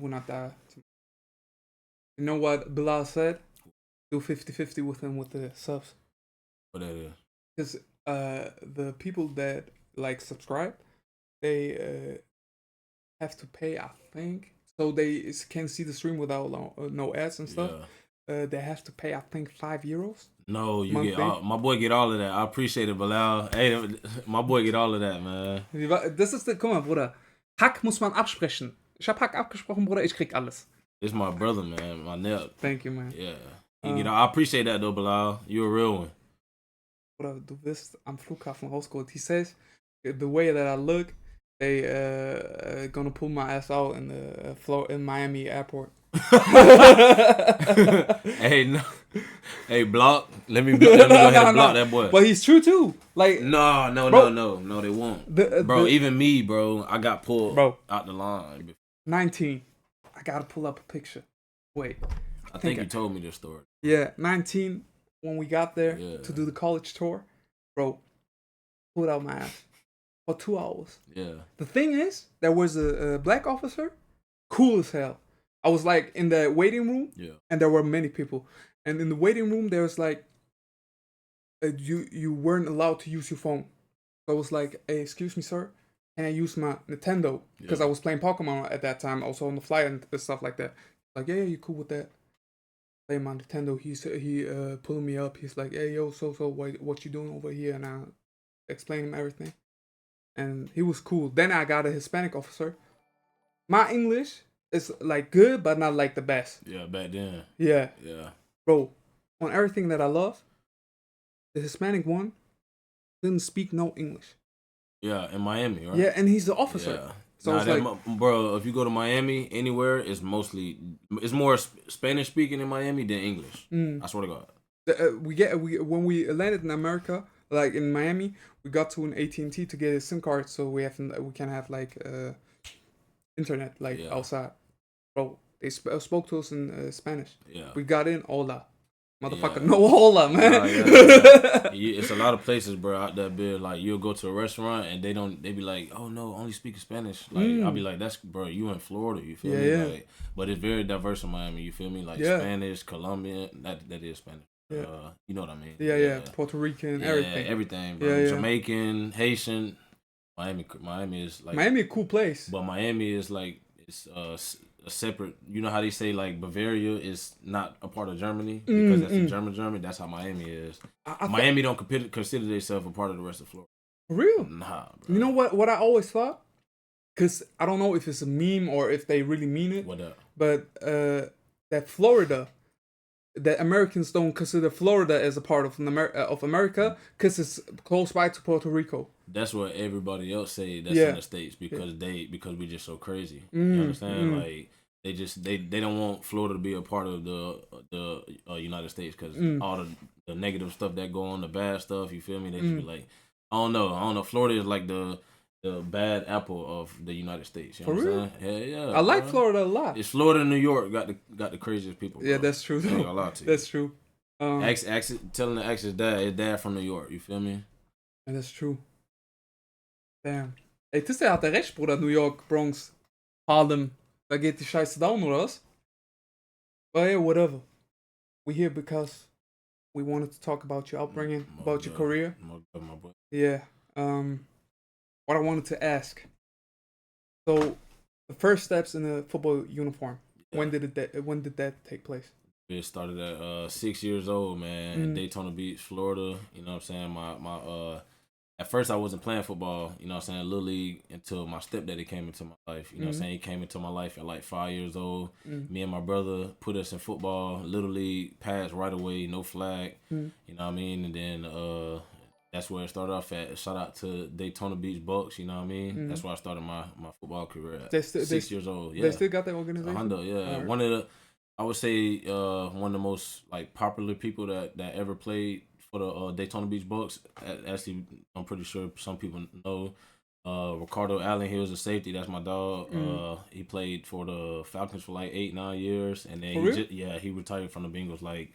will not die. You know what Bilal said? Do 50-50 with him with the subs. What that is? Because the people that like subscribe, they have to pay, I think, so they can see the stream without no ads and stuff. Yeah. They have to pay, I think, €5. No, you monthly. get all, my boy get all of that. I appreciate it, Bilal. Hey, my boy get all of that, man. Das ist, guck mal, Bruder. Hack muss man absprechen. Ich hab Hack abgesprochen, Bruder. Ich krieg alles. It's my brother, man. My nep. Thank you, man. Yeah. I appreciate that, though, Bilal. You're a real one. Bruder, du wirst am Flughafen rausgeholt. He says, the way that I look, they gonna pull my ass out in the in Miami airport. Hey, no. Hey, block. Let me go ahead and block that boy. But he's true too. Like no, they won't. Bro, even me, bro, I got pulled out the line. 19. I gotta pull up a picture. Wait. I think you told me this story. Yeah, 19 when we got there to do the college tour, bro, pulled out my ass for 2 hours. Yeah. The thing is, there was a black officer, cool as hell. I was like in the waiting room, and there were many people. And in the waiting room, there was like, you weren't allowed to use your phone. So I was like, hey, excuse me, sir, can I use my Nintendo? Because I was playing Pokemon at that time, also on the flight and stuff like that. Like, yeah, you cool with that? Playing my Nintendo. He pulling me up. He's like, hey, yo, so what you doing over here? And I explained him everything. And he was cool. Then I got a Hispanic officer. My English is like good, but not like the best. Yeah, back then. Yeah. Yeah. Bro, on everything that I love, the Hispanic one didn't speak no English. Yeah, in Miami, right? Yeah, and he's the officer. Yeah. So it's like, bro, if you go to Miami, anywhere, it's more Spanish speaking in Miami than English. I swear to God. When we landed in America, like in Miami, we got to an AT&T to get a SIM card, so we can have like internet outside. Bro, they spoke to us in Spanish. Yeah. We got in, hola. Motherfucker, no hola, man. It's a lot of places, bro, out there, Bill. Like, you'll go to a restaurant and they be like, oh no, only speak Spanish. Like, I'll be like, that's, bro, you in Florida, you feel me? Like, but it's very diverse in Miami, you feel me? Like Spanish, Colombian, that is Spanish. You know what I mean? Yeah. Puerto Rican, everything. Everything, bro. Jamaican, Haitian. Miami is like Miami a cool place. But Miami is like it's a separate. You know how they say like Bavaria is not a part of Germany because that's in Germany. That's how Miami is. Miami don't consider themselves a part of the rest of Florida. For real? Nah, bro. You know what I always thought? Because I don't know if it's a meme or if they really mean it. What up? But that Florida, that Americans don't consider Florida as a part of America because it's close by to Puerto Rico. That's what everybody else say. That's in the States because we just so crazy. You understand? Like they don't want Florida to be a part of the United States because all the negative stuff that go on, the bad stuff. You feel me? They just be like, I don't know. Florida is like the bad apple of the United States. You know what I'm saying? Yeah. I like Florida a lot. It's Florida and New York got the craziest people. Yeah, that's true. I ain't gonna lie to you. That's true. Telling the ex's dad from New York. You feel me? And that's true. Damn. Ey, Tisse hat recht, Bruder. New York, Bronx, Harlem. Da geht die Scheiße down, oder was? But yeah, whatever. We're here because we wanted to talk about your upbringing, about your career. My boy. Yeah. What I wanted to ask. So, the first steps in the football uniform. Yeah. When did that take place? It started at 6 years old, man, in Daytona Beach, Florida. You know what I'm saying? My at first I wasn't playing football, you know what I'm saying, Little League, until my stepdaddy came into my life. You know what I'm saying? He came into my life at like 5 years old. Me and my brother put us in football, Little League, passed right away, no flag. You know what I mean? And then that's where it started off at. Shout out to Daytona Beach Bucks, you know what I mean? That's where I started my football career at 6 years old. Yeah. They still got that organization? Yeah. Right. I would say one of the most like popular people that ever played for the Daytona Beach Bucks. Actually, I'm pretty sure some people know. Ricardo Allen, he was a safety. That's my dog. He played for the Falcons for like 8-9 years, and then he retired from the Bengals like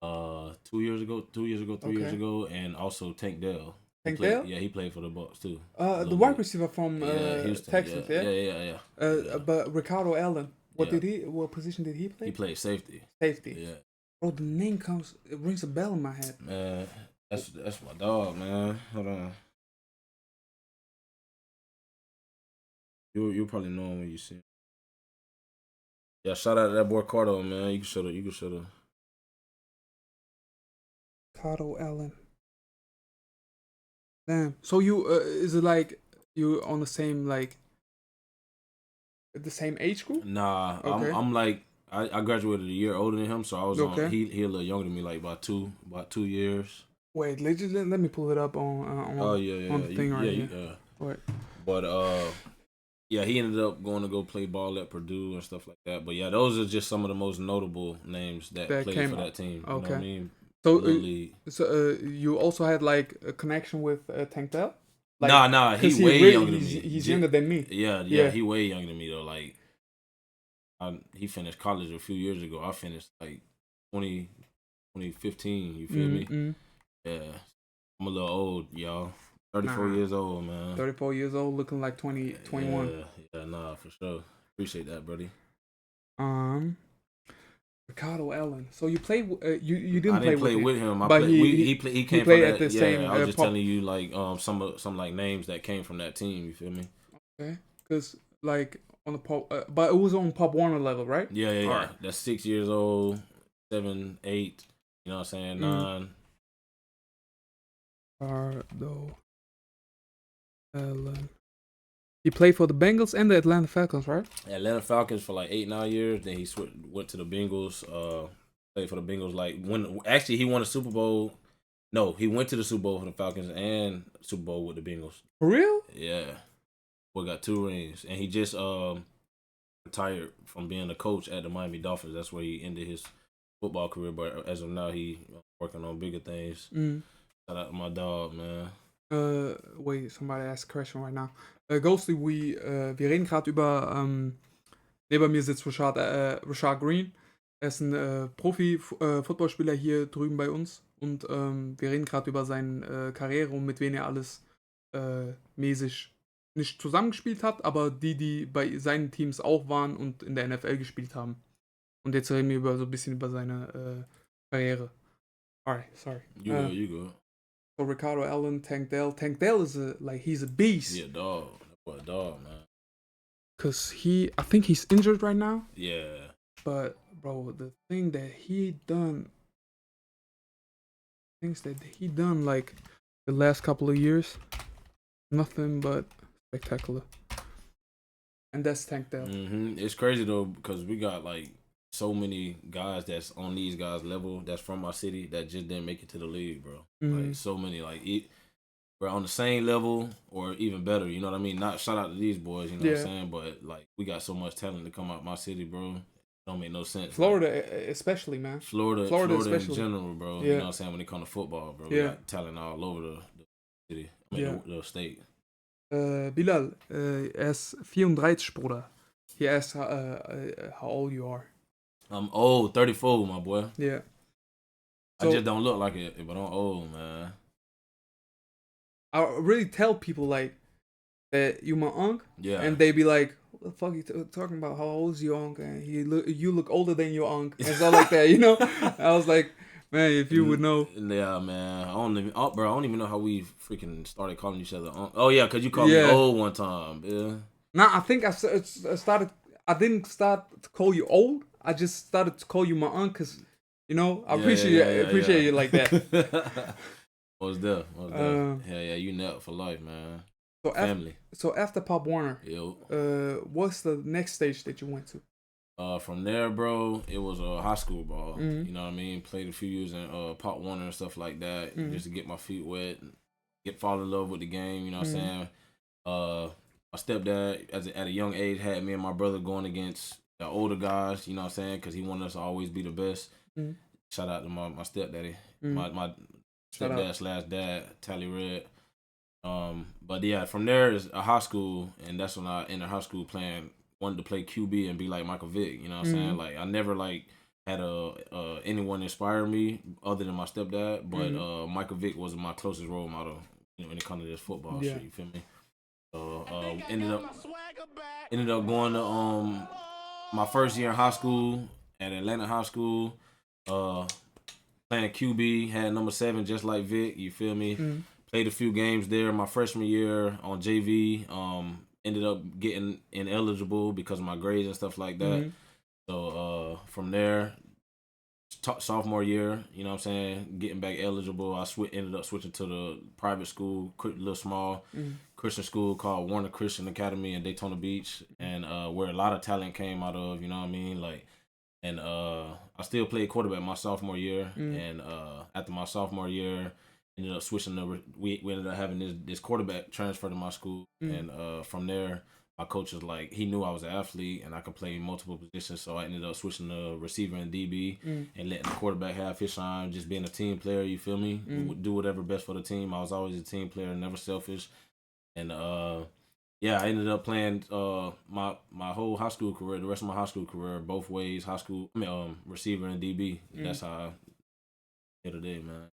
2 years ago, 3 years ago, and also Tank Dell. He played for the Bucks too. The wide receiver from Houston, Texas, yeah. But Ricardo Allen. What position did he play? He played safety. Safety. Yeah. Oh, the name it rings a bell in my head. Man, that's my dog, man. Hold on. You'll probably know him when you see him. Yeah, shout out to that boy Cardo, man. You can show the. Cardo Allen. Damn. So you is it like you on the same age group? Nah, okay. I'm like I graduated a year older than him, so I was okay. on. He a little younger than me, like about 2 years. Wait, let me pull it up on the thing right here. What? But yeah, he ended up going to go play ball at Purdue and stuff like that. But yeah, those are just some of the most notable names that played for that team. Okay. You know what I mean? So you also had like a connection with Tank Dell? Like, nah, he's way younger than me. He's younger than me. Yeah, he way younger than me though. Like, he finished college a few years ago. I finished like 2015. You feel me? Yeah, I'm a little old, y'all. 34 years old, man. 34 years old, looking like 20, 21. Yeah, nah, for sure. Appreciate that, buddy. Ricardo Allen. So you played? You didn't I didn't play with him. But he came from that. At the same. I was just telling you like some like names that came from that team. You feel me? Okay, because like on the Pop, but it was on Pop Warner level, right? Yeah. Right. That's 6 years old, 7, 8. You know what I'm saying? 9. Ricardo Allen. He played for the Bengals and the Atlanta Falcons, right? Atlanta Falcons for like 8, 9 years. Then he went to the Bengals. Played for the Bengals. Like actually he won a Super Bowl. No, he went to the Super Bowl for the Falcons and Super Bowl with the Bengals. For real? Yeah. Boy got 2 rings, and he just retired from being a coach at the Miami Dolphins. That's where he ended his football career. But as of now, he working on bigger things. Shout out to my dog, man. Wait, somebody asked a question right now. Ghostly, wir reden gerade über, neben mir sitzt Rashad Greene. Er ist ein Profi-Footballspieler hier drüben bei uns. Und wir reden gerade über seine Karriere und mit wem er alles mäßig nicht zusammengespielt hat, aber die bei seinen Teams auch waren und in der NFL gespielt haben. Und jetzt reden wir so ein bisschen über seine Karriere. Alright, sorry. You go. So Ricardo Allen, Tank Dell. Tank Dell is he's a beast. Yeah, dog. What a dog, man. Cause I think he's injured right now. Yeah. But bro, the things that he done like the last couple of years, nothing but spectacular. And that's Tank Dell. It's crazy though because we got like so many guys that's on these guys' level that's from our city that just didn't make it to the league, bro. Like so many, like we're on the same level or even better. You know what I mean? Not shout out to these boys, you know what I'm saying? But like we got so much talent to come out my city, bro. It don't make no sense. Florida, especially, man. Florida in general, bro. You know what I'm saying? When it comes to football, bro, we got talent all over the city. I mean, the state. Bilal, ist 34, Bruder. He asked how old you are. I'm old, 34, my boy. Yeah. So, I just don't look like it, but I'm old, man. I really tell people like that you my uncle, and they be like, "What the fuck you talking about? How old is your uncle? And you look older than your uncle and stuff like that." You know, I was like, man, if you would know. Yeah, man. I don't even know how we freaking started calling each other. Oh yeah, cause you called me old one time. Yeah. Nah, I think I started. I didn't start to call you old. I just started to call you my uncle, cause you know I appreciate you like that. What's that? Yeah, you net for life, man. So family. So after Pop Warner, what's the next stage that you went to? From there, bro, it was high school ball. You know what I mean? Played a few years in Pop Warner and stuff like that, just to get my feet wet, fall in love with the game. You know what I'm saying? My stepdad, at a young age, had me and my brother going against the older guys. You know what I'm saying? Because he wanted us to always be the best. Shout out to my stepdaddy, my stepdad / dad, Tally Red. But yeah, from there is a high school, and that's when I entered high school wanted to play QB and be like Michael Vick. You know what I'm saying? Like I never like had anyone inspire me other than my stepdad, but Michael Vick was my closest role model when it comes to this football shit. You feel me? So ended up going to my first year in high school at Atlanta High School, uh, playing QB, had number 7 just like Vic. You feel me? Played a few games there. My freshman year on JV, ended up getting ineligible because of my grades and stuff like that. So from there, sophomore year, you know what I'm saying, getting back eligible, I ended up switching to the private school, little small Christian school called Warner Christian Academy in Daytona Beach, and where a lot of talent came out of, you know what I mean, like, and I still played quarterback my sophomore year, and after my sophomore year, ended up switching to, we ended up having this quarterback transfer to my school, and from there, my coach was like, he knew I was an athlete and I could play multiple positions, so I ended up switching to receiver and DB and letting the quarterback have his shine, just being a team player, you feel me? Do whatever best for the team. I was always a team player, never selfish. And yeah, I ended up playing my whole high school career, the rest of my high school career, both ways, receiver and DB. That's how I hit it in, man.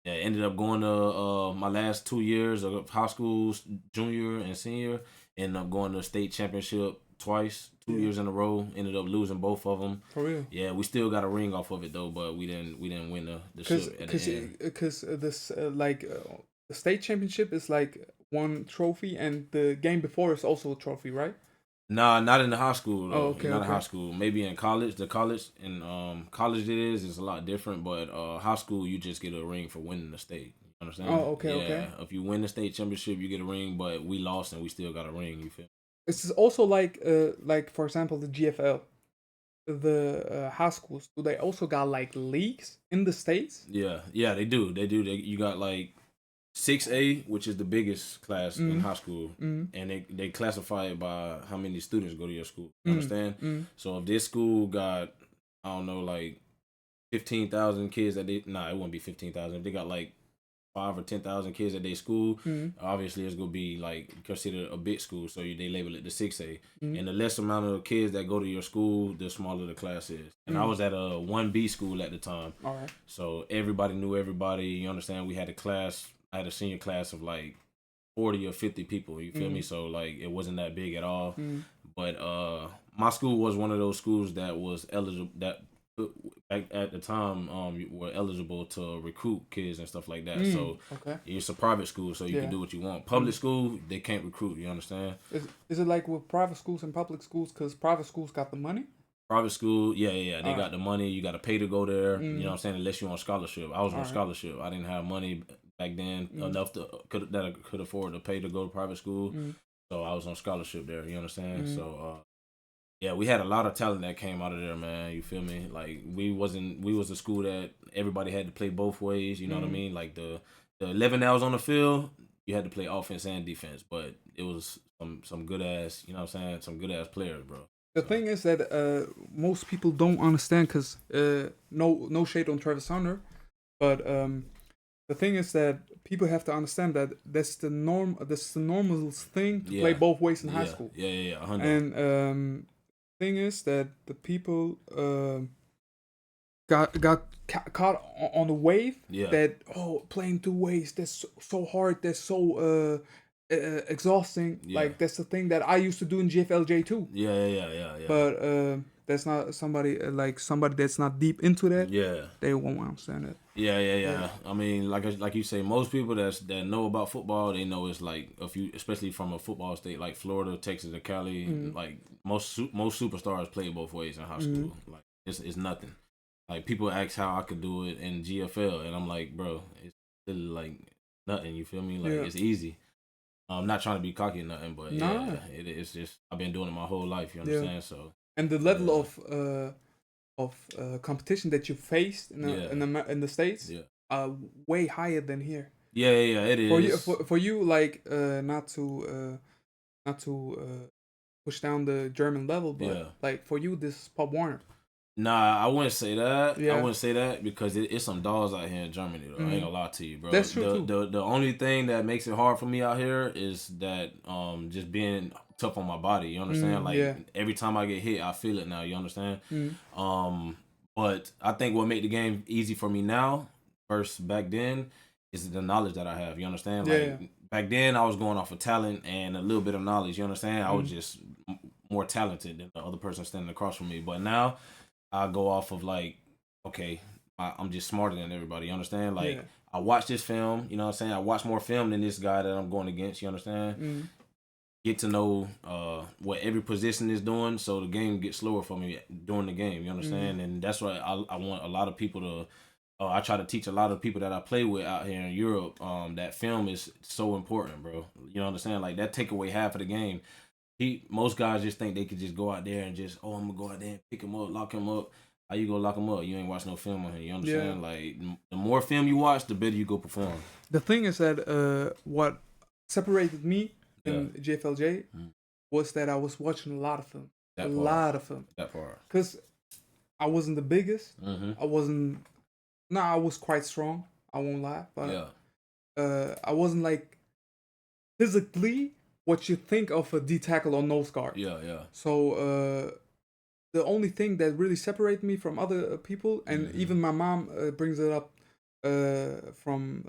Yeah, ended up going to my last 2 years of high school, junior and senior. Ended up going to state championship twice, 2 years in a row. Ended up losing both of them. For real? Yeah, we still got a ring off of it though, but we didn't win the ship at the end. Because this the state championship is like one trophy, and the game before is also a trophy, right? Nah, not in the high school though. Oh, okay, not in high school. Maybe in college. The college and college it's a lot different. But high school, you just get a ring for winning the state. You understand? Oh, okay, yeah. okay. If you win the state championship, you get a ring. But we lost and we still got a ring. You feel? It's also like for example the GFL, the high schools. Do they also got like leagues in the states? Yeah, they do. You got like 6A, which is the biggest class in high school, and they classify it by how many students go to your school. You understand? So if this school got, I don't know, like 15,000 kids it wouldn't be 15,000. If they got like 5 or 10,000 kids at their school, obviously it's gonna be like considered a big school, so they label it the 6A. And the less amount of kids that go to your school, the smaller the class is. And I was at a 1B school at the time, all right. So everybody knew everybody. You understand? We had a class. I had a senior class of like 40 or 50 people. You feel me? So like it wasn't that big at all. But my school was one of those schools that was eligible, that back at the time were eligible to recruit kids and stuff like that. So it's a private school, so you can do what you want. Public school, they can't recruit. You understand? Is it like with private schools and public schools? Because private schools got the money. Private school, yeah. They got the money. You got to pay to go there. You know what I'm saying? Unless you're on scholarship. I was on scholarship. I didn't have money back then enough that I could afford to pay to go to private school. So I was on scholarship there. You understand? So yeah, we had a lot of talent that came out of there, man. You feel me? Like we was a school that everybody had to play both ways. You know what I mean? Like the 11 that was on the field, you had to play offense and defense. But it was some good ass. You know what I'm saying? Some good ass players, bro. The thing is that most people don't understand, because no shade on Travis Hunter, but the thing is that people have to understand that that's the normal thing to play both ways in high school. Yeah. 100. And thing is that the people got caught on the wave that playing two ways, that's so hard, that's so exhausting. Like that's the thing that I used to do in GFLJ too. Yeah. But that's not somebody that's not deep into that. Yeah, they won't understand it. Yeah. I mean, like you say, most people that know about football, they know it's like especially from a football state like Florida, Texas, or Cali. Like most superstars play both ways in high school. Like it's nothing. Like people ask how I could do it in GFL, and I'm like, bro, it's literally like nothing. You feel me? Like it's easy. I'm not trying to be cocky or nothing, but it's just I've been doing it my whole life. You understand? So and the level of competition that you faced in the States way higher than here. Yeah, it is. For you, like not to push down the German level, but like for you, this is Pop Warner. Nah, I wouldn't say that. I wouldn't say that because it's some dogs out here in Germany, though. I ain't gonna lie to you, bro. That's true too. The only thing that makes it hard for me out here is that just being tough on my body. You understand? Every time I get hit, I feel it now. You understand? But I think what made the game easy for me now versus back then is the knowledge that I have. You understand? Back then I was going off of talent and a little bit of knowledge. You understand? I was just more talented than the other person standing across from me. But now I go off of like, okay, I'm just smarter than everybody. You understand? Like I watch this film. You know what I'm saying? I watch more film than this guy that I'm going against. You understand? Get to know what every position is doing, so the game gets slower for me during the game. You understand? And that's what I want a lot of people to. I try to teach a lot of people that I play with out here in Europe. That film is so important, bro. You understand? Like that take away half of the game. Most guys just think they could just go out there and just, I'm gonna go out there and pick him up, lock him up. How you gonna lock him up? You ain't watch no film on him. You understand? Like the more film you watch, the better you go perform. The thing is that what separated me in JFLJ was that I was watching a lot of film. Lot of film. That part. Because I wasn't the biggest. I wasn't. No, I was quite strong. I won't lie. But I wasn't like physically what you think of a D tackle or nose guard. So the only thing that really separated me from other people, and even my mom brings it up from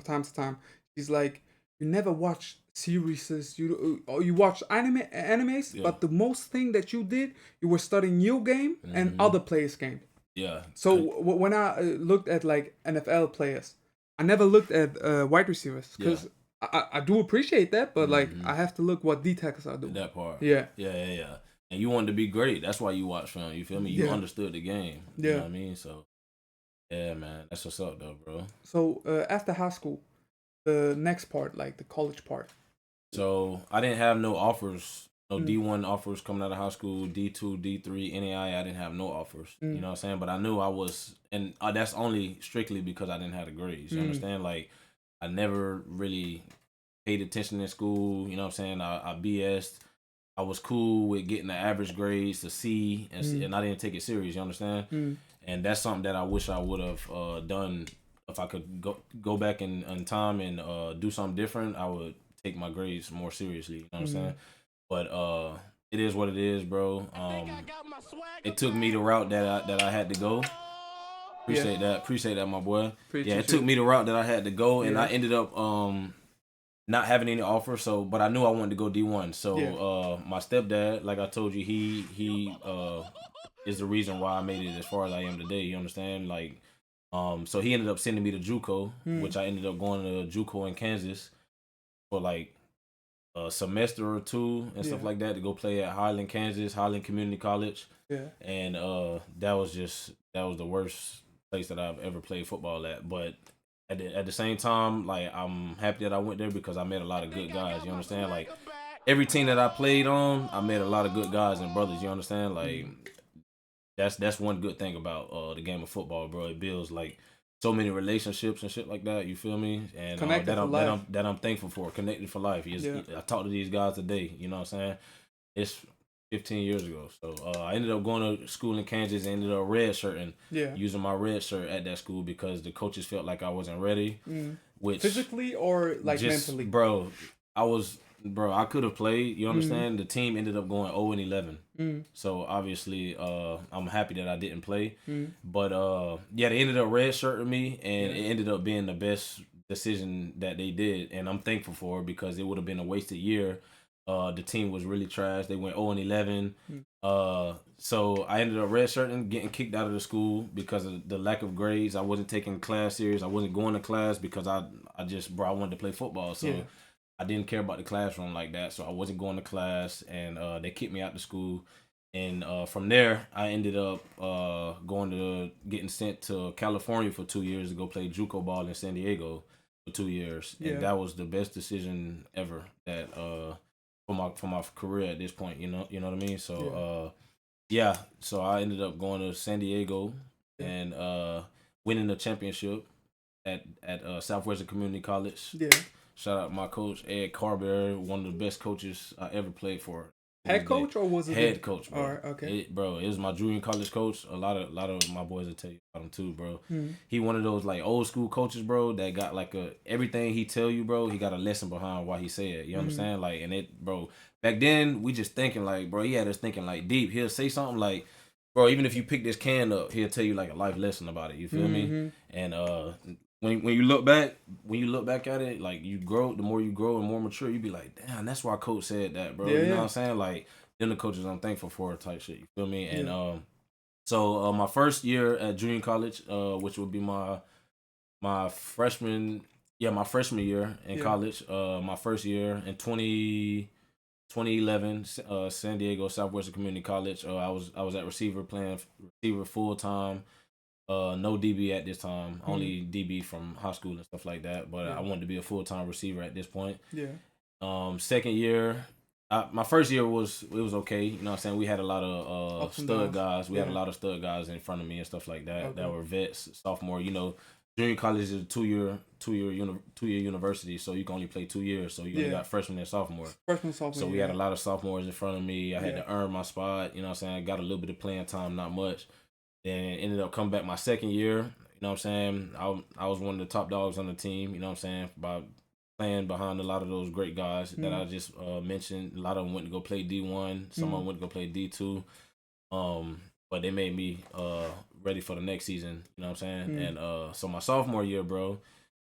time to time. She's like, you never watch series, you watch animes, but the most thing that you did, you were studying your game and other players' game. So when I looked at like NFL players, I never looked at wide receivers because I do appreciate that, but like I have to look what D tackles are doing. That part. Yeah. And you wanted to be great. That's why you watch film. You feel me? You understood the game. You know what I mean? So, yeah, man. That's what's up, though, bro. So, after high school, the next part, like the college part. So, I didn't have no offers, no D1 offers coming out of high school, D2, D3, NAI. I didn't have no offers. You know what I'm saying? But I knew I was, and that's only strictly because I didn't have the grades. You understand? Like, I never really paid attention in school. You know what I'm saying? I BS'd. I was cool with getting the average grades to C, and I didn't take it serious. You understand? And that's something that I wish I would have done. If I could go back in time and do something different, I would take my grades more seriously. You know what I'm saying? But it is what it is, bro. It took me the route that I had to go. Appreciate that, my boy. It took me the route that I had to go, and I ended up not having any offer. So, but I knew I wanted to go D1. So, my stepdad, like I told you, he is the reason why I made it as far as I am today. You understand? Like, so he ended up sending me to JUCO, which I ended up going to JUCO in Kansas for like a semester or two and stuff like that to go play at Highland, Kansas, Highland Community College. And that was the worst place that I've ever played football at. But at the same time, like, I'm happy that I went there because I met a lot of good guys. You understand? Like, every team that I played on, I met a lot of good guys and brothers. You understand? Like, that's one good thing about the game of football, bro. It builds like so many relationships and shit like that. You feel me? And that I'm thankful for. Connected for life. I talked to these guys today. You know what I'm saying? It's 15 years ago. So I ended up going to school in Kansas and ended up redshirting. Using my red shirt at that school because the coaches felt like I wasn't ready. Which physically or like mentally? Bro, I could have played, you understand? The team ended up going 0-11. So obviously I'm happy that I didn't play. But they ended up redshirting me, and it ended up being the best decision that they did, and I'm thankful for it because it would have been a wasted year. The team was really trash. They went 0-11. So I ended up redshirting, getting kicked out of the school because of the lack of grades. I wasn't taking class serious. I wasn't going to class because I wanted to play football. So I didn't care about the classroom like that. So I wasn't going to class, and they kicked me out of school. And from there, I ended up getting sent to California for 2 years to go play JUCO ball in San Diego for 2 years. And that was the best decision ever that for my career at this point, you know what I mean? So so I ended up going to San Diego and winning the championship at Southwestern Community College. Shout out my coach Ed Carberry, one of the best coaches I ever played for. Head coach or was it head coach, bro? All right, okay. It was my junior college coach. A lot of my boys will tell you about him too, bro. He one of those like old school coaches, bro, that got like everything he tell you, bro, he got a lesson behind why he said it. You understand? Like, and it, bro, back then we just thinking like, bro, he had us thinking like deep. He'll say something like, bro, even if you pick this can up, he'll tell you like a life lesson about it. You feel me? And when you look back at it, like, you grow, the more you grow and more mature, you be like, damn, that's why coach said that, bro. You know what I'm saying? Like, them the coaches I'm thankful for type shit. You feel me? And so my first year at junior college, which would be my freshman year in college, my first year in 2011, San Diego Southwestern Community College. I was at receiver, playing receiver full time. No DB at this time, only DB from high school and stuff like that. But I wanted to be a full time receiver at this point. Second year, my first year was okay. You know what I'm saying? We had a lot of stud guys. We had a lot of stud guys in front of me and stuff like that that were vets, sophomore. You know, junior college is a two-year university, so you can only play 2 years. So you only got freshmen and sophomore. So we had a lot of sophomores in front of me. I had to earn my spot. You know what I'm saying? I got a little bit of playing time, not much. Then ended up coming back my second year. You know what I'm saying? I was one of the top dogs on the team. You know what I'm saying? By playing behind a lot of those great guys that I just mentioned. A lot of them went to go play D1. Some of them went to go play D2. But they made me ready for the next season. You know what I'm saying? And so my sophomore year, bro,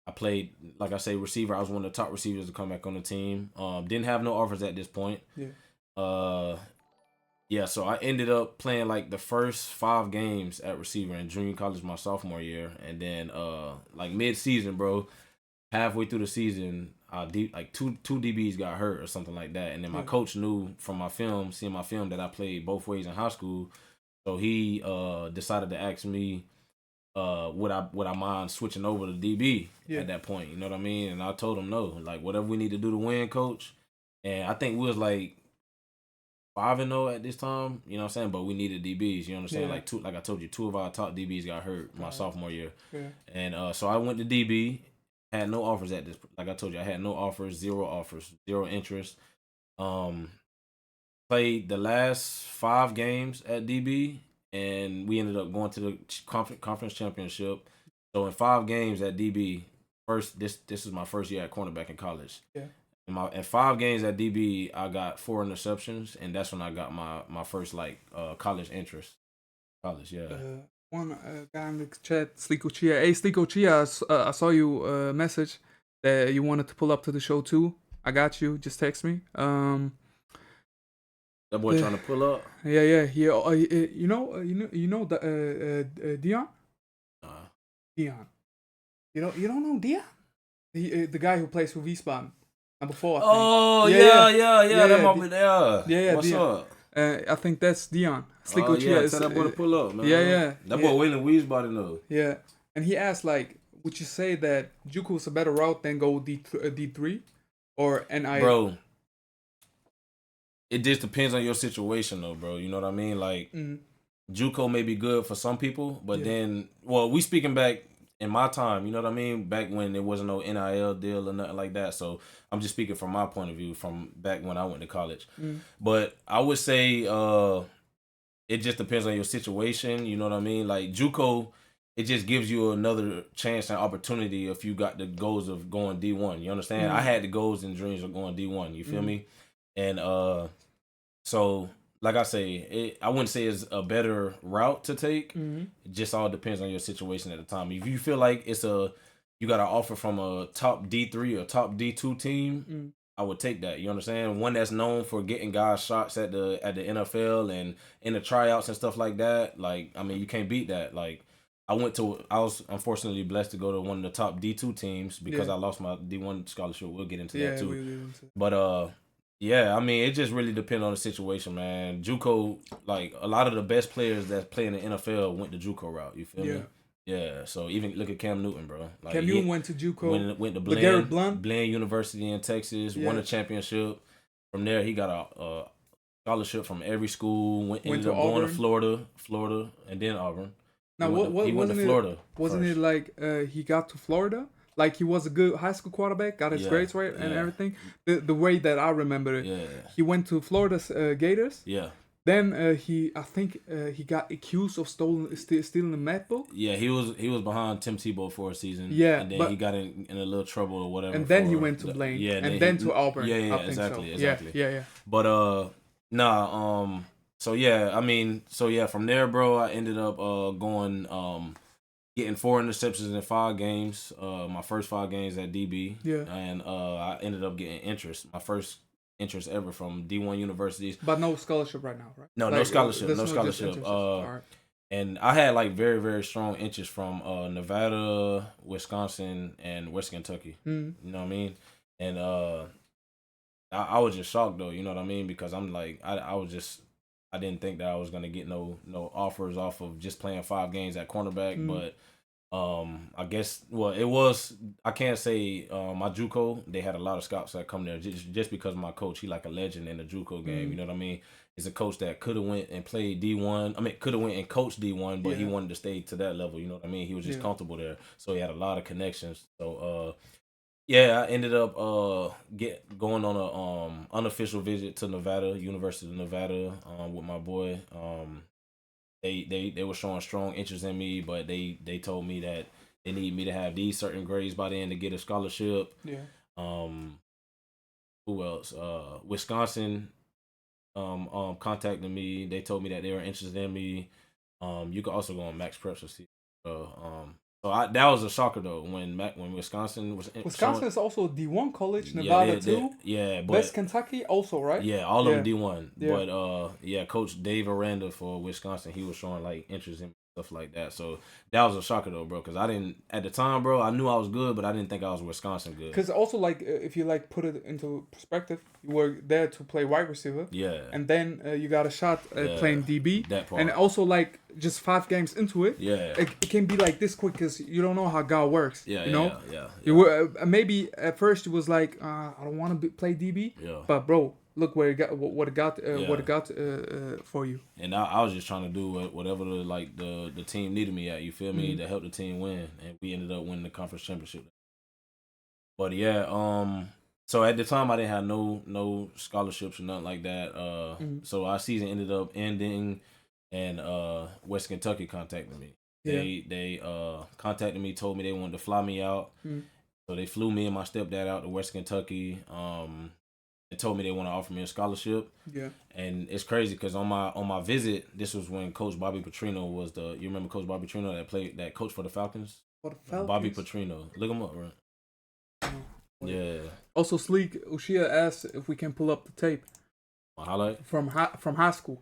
I played, like I say, receiver. I was one of the top receivers to come back on the team. Didn't have no offers at this point. So I ended up playing like the first 5 games at receiver in junior college my sophomore year. And then like mid-season, bro, halfway through the season, like two DBs got hurt or something like that. And then my coach knew from my film, seeing my film, that I played both ways in high school. So he decided to ask me, would I mind switching over to DB at that point? You know what I mean? And I told him no. Like, whatever we need to do to win, coach. And I think we was like 5-0 at this time. You know what I'm saying? But we needed DBs. You know what I'm saying? Like I told you, 2 of our top DBs got hurt my sophomore year. And so I went to DB. Had no offers at this. Like I told you, I had no offers, zero interest. Played the last 5 games at DB, and we ended up going to the conference championship. So in 5 games at DB, this is my first year at cornerback in college. In 5 games at DB, I got 4 interceptions, and that's when I got my first college interest. College, one guy in the chat, Sliko Chia. Hey, Sliko Chia, I saw you message that you wanted to pull up to the show too. I got you. Just text me. That boy trying to pull up. Yeah. You know Dion. Dion. You don't know Dion? The guy who plays for Wiesbaden. Number 4. I think. Oh yeah. That might be there. Yeah. What's Dion. up? I think that's Dion. Sliko Chia. Tell that boy to pull up, man. Yeah. That boy William Wiesbaden though. Yeah, and he asked, like, would you say that JUCO is a better route than go D3 or NI? Bro, it just depends on your situation though, bro. You know what I mean? Like, JUCO may be good for some people, but then, we speaking back in my time, you know what I mean? Back when there wasn't no NIL deal or nothing like that. So I'm just speaking from my point of view from back when I went to college. But I would say it just depends on your situation. You know what I mean? Like, JUCO, it just gives you another chance and opportunity if you got the goals of going D1. You understand? I had the goals and dreams of going D1. You feel me? And so, like I say, I wouldn't say it's a better route to take. It just all depends on your situation at the time. If you feel like you got an offer from a top D3 or top D2 team, I would take that. You understand? One that's known for getting guys shots at the NFL and in the tryouts and stuff like that. Like, I mean, you can't beat that. Like, I was unfortunately blessed to go to one of the top D2 teams because I lost my D1 scholarship. We'll get into that too. But yeah, I mean, it just really depends on the situation, man. JUCO, like, a lot of the best players that play in the NFL went the JUCO route. You feel me? Yeah. So even look at Cam Newton, bro. Like, Cam Newton went to JUCO. Went to Bland University in Texas. Won a championship. From there, he got a scholarship from every school. Ended up going to Florida, and then Auburn. Now, he went to Florida. Wasn't it like he got to Florida? Like, he was a good high school quarterback, got his grades right and everything. The way that I remember it, he went to Florida's Gators. Yeah. Then I think he got accused of stealing a math book. Yeah, he was behind Tim Tebow for a season. Yeah, and then he got in a little trouble or whatever. And then he went to Blaine. Yeah, and then to Auburn. Yeah, exactly. Yeah. But So yeah, I mean, from there, bro, I ended up going getting 4 interceptions in 5 games. My first 5 games at DB. Yeah. And I ended up getting interest. My first interest ever from D1 universities. But no scholarship right now, right? No, like, no scholarship, no no scholarship. Right. And I had like very, very strong interest from Nevada, Wisconsin, and West Kentucky. You know what I mean? And I was just shocked though, you know what I mean? Because I'm like, I didn't think that I was gonna get no offers off of just playing 5 games at cornerback, but I guess it was, I can't say my JUCO, they had a lot of scouts that come there just because my coach, he like a legend in the JUCO game, you know what I mean? He's a coach that could have went and played D1. I mean, could have went and coached D1, but he wanted to stay to that level, you know what I mean? He was just comfortable there, so he had a lot of connections. So I ended up going on a unofficial visit to Nevada, University of Nevada, with my boy. They were showing strong interest in me, but they told me that they need me to have these certain grades by then to get a scholarship. Yeah. Who else? Wisconsin contacted me. They told me that they were interested in me. You could also go on Max Preps to see. That was a shocker though when Wisconsin was. Wisconsin is also a D1 college. Nevada too. But West Kentucky also, right? Yeah, all of them D1. Yeah. But Coach Dave Aranda for Wisconsin, he was showing like interest in stuff like that. So that was a shocker though, bro. Because I didn't at the time, bro. I knew I was good, but I didn't think I was Wisconsin good. Because also like if you like put it into perspective, you were there to play wide receiver. Yeah. And then you got a shot at playing DB. That part. And also like just 5 games into it. Yeah. It can be like this quick because you don't know how God works. Yeah. You know. Yeah. You were maybe at first it was like I don't want to play DB. Yeah. But bro, look where it got what it got for you. And I was just trying to do whatever the team needed me at. You feel me? To help the team win, and we ended up winning the conference championship. But so at the time I didn't have no scholarships or nothing like that. So our season ended up ending, and West Kentucky contacted me. They contacted me, told me they wanted to fly me out. So they flew me and my stepdad out to West Kentucky. They told me they want to offer me a scholarship. Yeah. And it's crazy because on my visit, this was when Coach Bobby Petrino was you remember Coach Bobby Petrino that coached for the Falcons? For the Falcons? Bobby Petrino. Look him up, right? Yeah. Also, Sleek Ushia asked if we can pull up the tape. A highlight? From high school.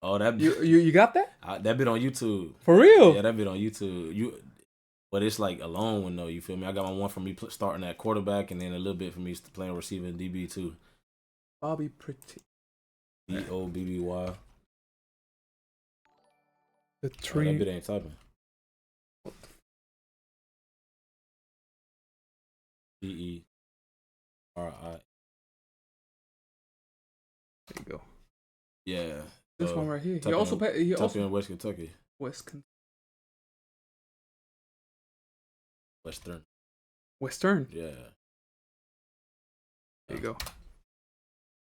Oh, that you got that? That bit on YouTube. For real? Yeah, that bit on YouTube. But it's like a long one though. You feel me? I got my one from me starting at quarterback, and then a little bit from me playing receiver and DB too. Bobby Pretty. Bobby. The tree. That bit ain't typing. DERI. There you go. Yeah. This one right here. He also in West Kentucky. Western. Yeah. There you go.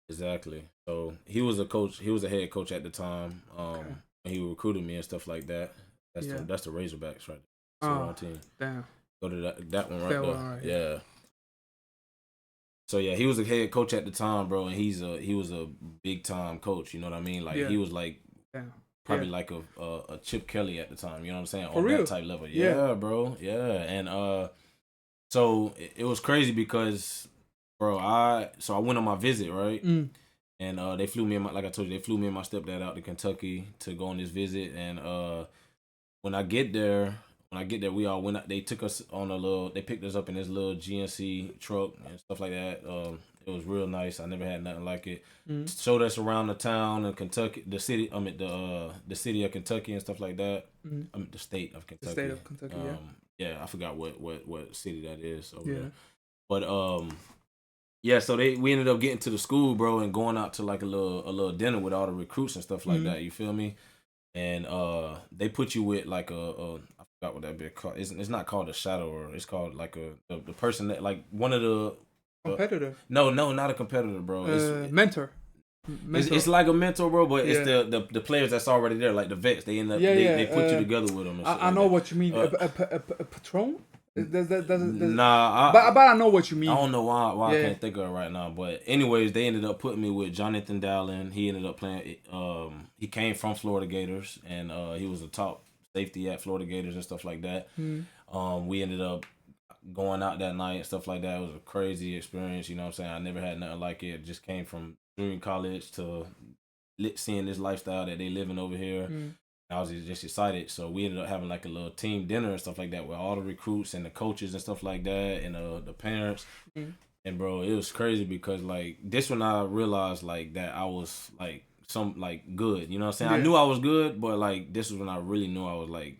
Exactly. So he was a coach. He was a head coach at the time. He recruited me and stuff like that. That's the Razorbacks right there. That's the wrong team. Damn. Go to that one right there. Right, yeah. So yeah, he was a head coach at the time, bro, and he was a big time coach. You know what I mean? Like he was like probably like a Chip Kelly at the time. You know what I'm saying? On that type level. Yeah, bro. Yeah, and so it was crazy because, bro, I went on my visit, right? And they flew me and like I told you, they flew me and my stepdad out to Kentucky to go on this visit. And when I get there, we all went out. They took us on they picked us up in this little GNC truck and stuff like that. It was real nice. I never had nothing like it. Showed us around the town of Kentucky, the city of Kentucky and stuff like that. The state of Kentucky. The state of Kentucky, yeah, I forgot what city that is over there. But so we ended up getting to the school, bro, and going out to like a little dinner with all the recruits and stuff like that. You feel me? And they put you with like I forgot what that bit called. It's not called a shadower. It's called like the person that like one of the competitor. No, not a competitor, bro. It's mentor. It's like a mentor, bro, but it's the players that's already there, like the vets. They end up they put you together with them. And I know what you mean. A patron. Nah, but I know what you mean. I don't know why I can't think of it right now. But anyways, they ended up putting me with Jonathan Dallin. He ended up playing. He came from Florida Gators, and he was a top safety at Florida Gators and stuff like that. We ended up. going out that night and stuff like that. It was a crazy experience. You know what I'm saying? I never had nothing like it. Just came from junior college to seeing this lifestyle that they living over here. I was just excited. So we ended up having like a little team dinner and stuff like that with all the recruits and the coaches and stuff like that and the parents. And bro, it was crazy because like this when I realized like that I was like some like good. You know what I'm saying? I knew I was good, but like this was when I really knew I was like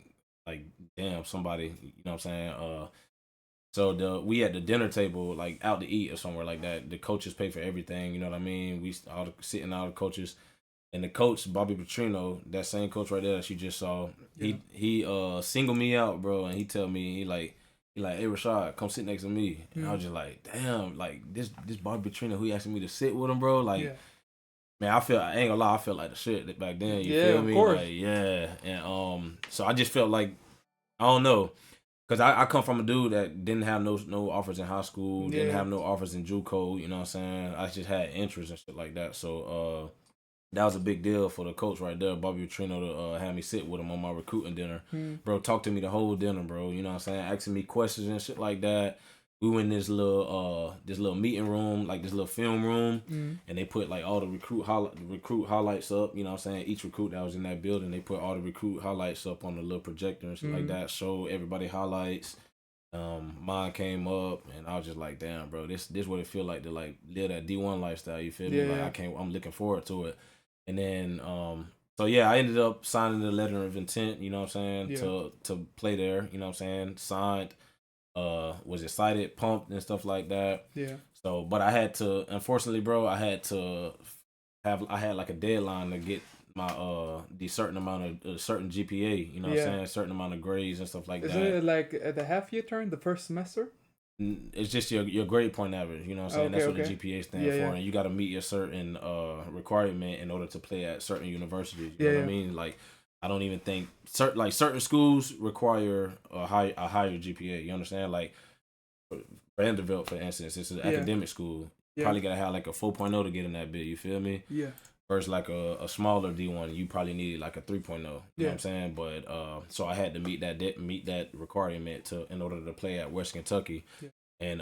damn, somebody. You know what I'm saying? So we at the dinner table like out to eat or somewhere like that. The coaches pay for everything. You know what I mean? We sitting all the coaches. And the coach, Bobby Petrino, that same coach right there that you just saw, he singled me out, bro, and he tell me he like, hey Rashad, come sit next to me. And I was just like, damn, like this Bobby Petrino who asking me to sit with him, bro, like, man, I ain't gonna lie, I felt like the shit back then. You feel me? Course. Like, yeah, and so I just felt like I don't know. Cause I come from a dude that didn't have no offers in high school, didn't have no offers in JUCO, you know what I'm saying? I just had interest and shit like that. So that was a big deal for the coach right there, Bobby Petrino, to have me sit with him on my recruiting dinner. Bro, talk to me the whole dinner, bro. You know what I'm saying? Asking me questions and shit like that. We went in this little meeting room, like this little film room, and they put like all the recruit highlights up. You know what I'm saying? Each recruit that was in that building, they put all the recruit highlights up on the little projector and shit like that. Show everybody highlights. Mine came up, and I was just like, damn, bro, this what it feel like to like live that D1 lifestyle. You feel me? Like I'm looking forward to it. And then, so yeah, I ended up signing the letter of intent, you know what I'm saying, to play there, you know what I'm saying, signed, was excited, pumped and stuff like that. Yeah. So, but I had to, unfortunately, bro, I had like a deadline to get my, the certain amount of, certain GPA, you know what I'm saying, a certain amount of grades and stuff like that. Isn't it like at the half year turn, the first semester? It's just your grade point average, you know what I'm saying? That's what the GPA stands for, and you got to meet your certain requirement in order to play at certain universities. You know what I mean? Like, I don't even think certain schools require a higher GPA. You understand? Like Vanderbilt, for instance, it's an academic school. Probably gotta have like a 4.0 to get in that bit. You feel me? Yeah. Versus like a smaller D1, you probably needed like a 3.0. You know what I'm saying? But so I had to meet that requirement in order to play at West Kentucky. Yeah. And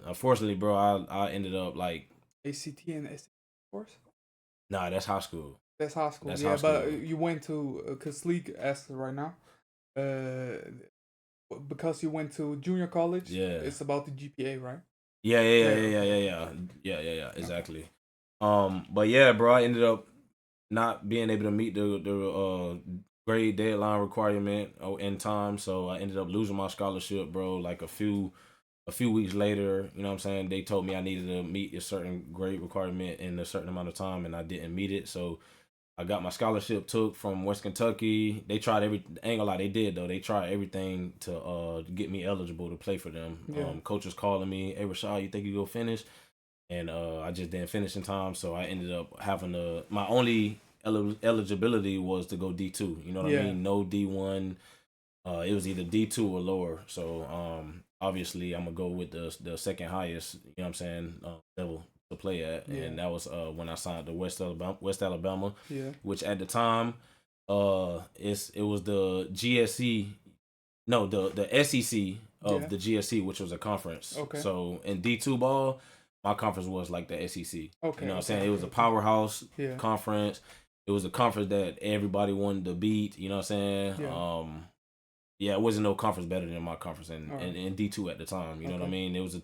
unfortunately, bro, I ended up like ACT and SAT course. Nah, that's high school. That's high school. High school. But you went to because League asked right now, because you went to junior college. Yeah, it's about the GPA, right? Yeah. Exactly. Okay. But yeah, bro, I ended up not being able to meet the grade deadline requirement in time, so I ended up losing my scholarship, bro. Like a few weeks later, you know what I'm saying, they told me I needed to meet a certain grade requirement in a certain amount of time, and I didn't meet it. So I got my scholarship took from West Kentucky. They tried ain't gonna lie, they did though. They tried everything to get me eligible to play for them. Coaches calling me, hey Rashad, you think you go finish? And I just didn't finish in time, so I ended up having my only eligibility was to go D2. You know what I mean? No D1. It was either D2 or lower. So obviously I'm gonna go with the second highest, you know what I'm saying, level to play at. And that was when I signed to West Alabama, which at the time it was the GSC, no, the SEC of the GSC, which was a conference. Okay. So in D2 ball, my conference was like the SEC. Okay. You know what I'm saying? It was a powerhouse conference. It was a conference that everybody wanted to beat, you know what I'm saying? Yeah, it wasn't no conference better than my conference in D2 at the time. You know what I mean? It was a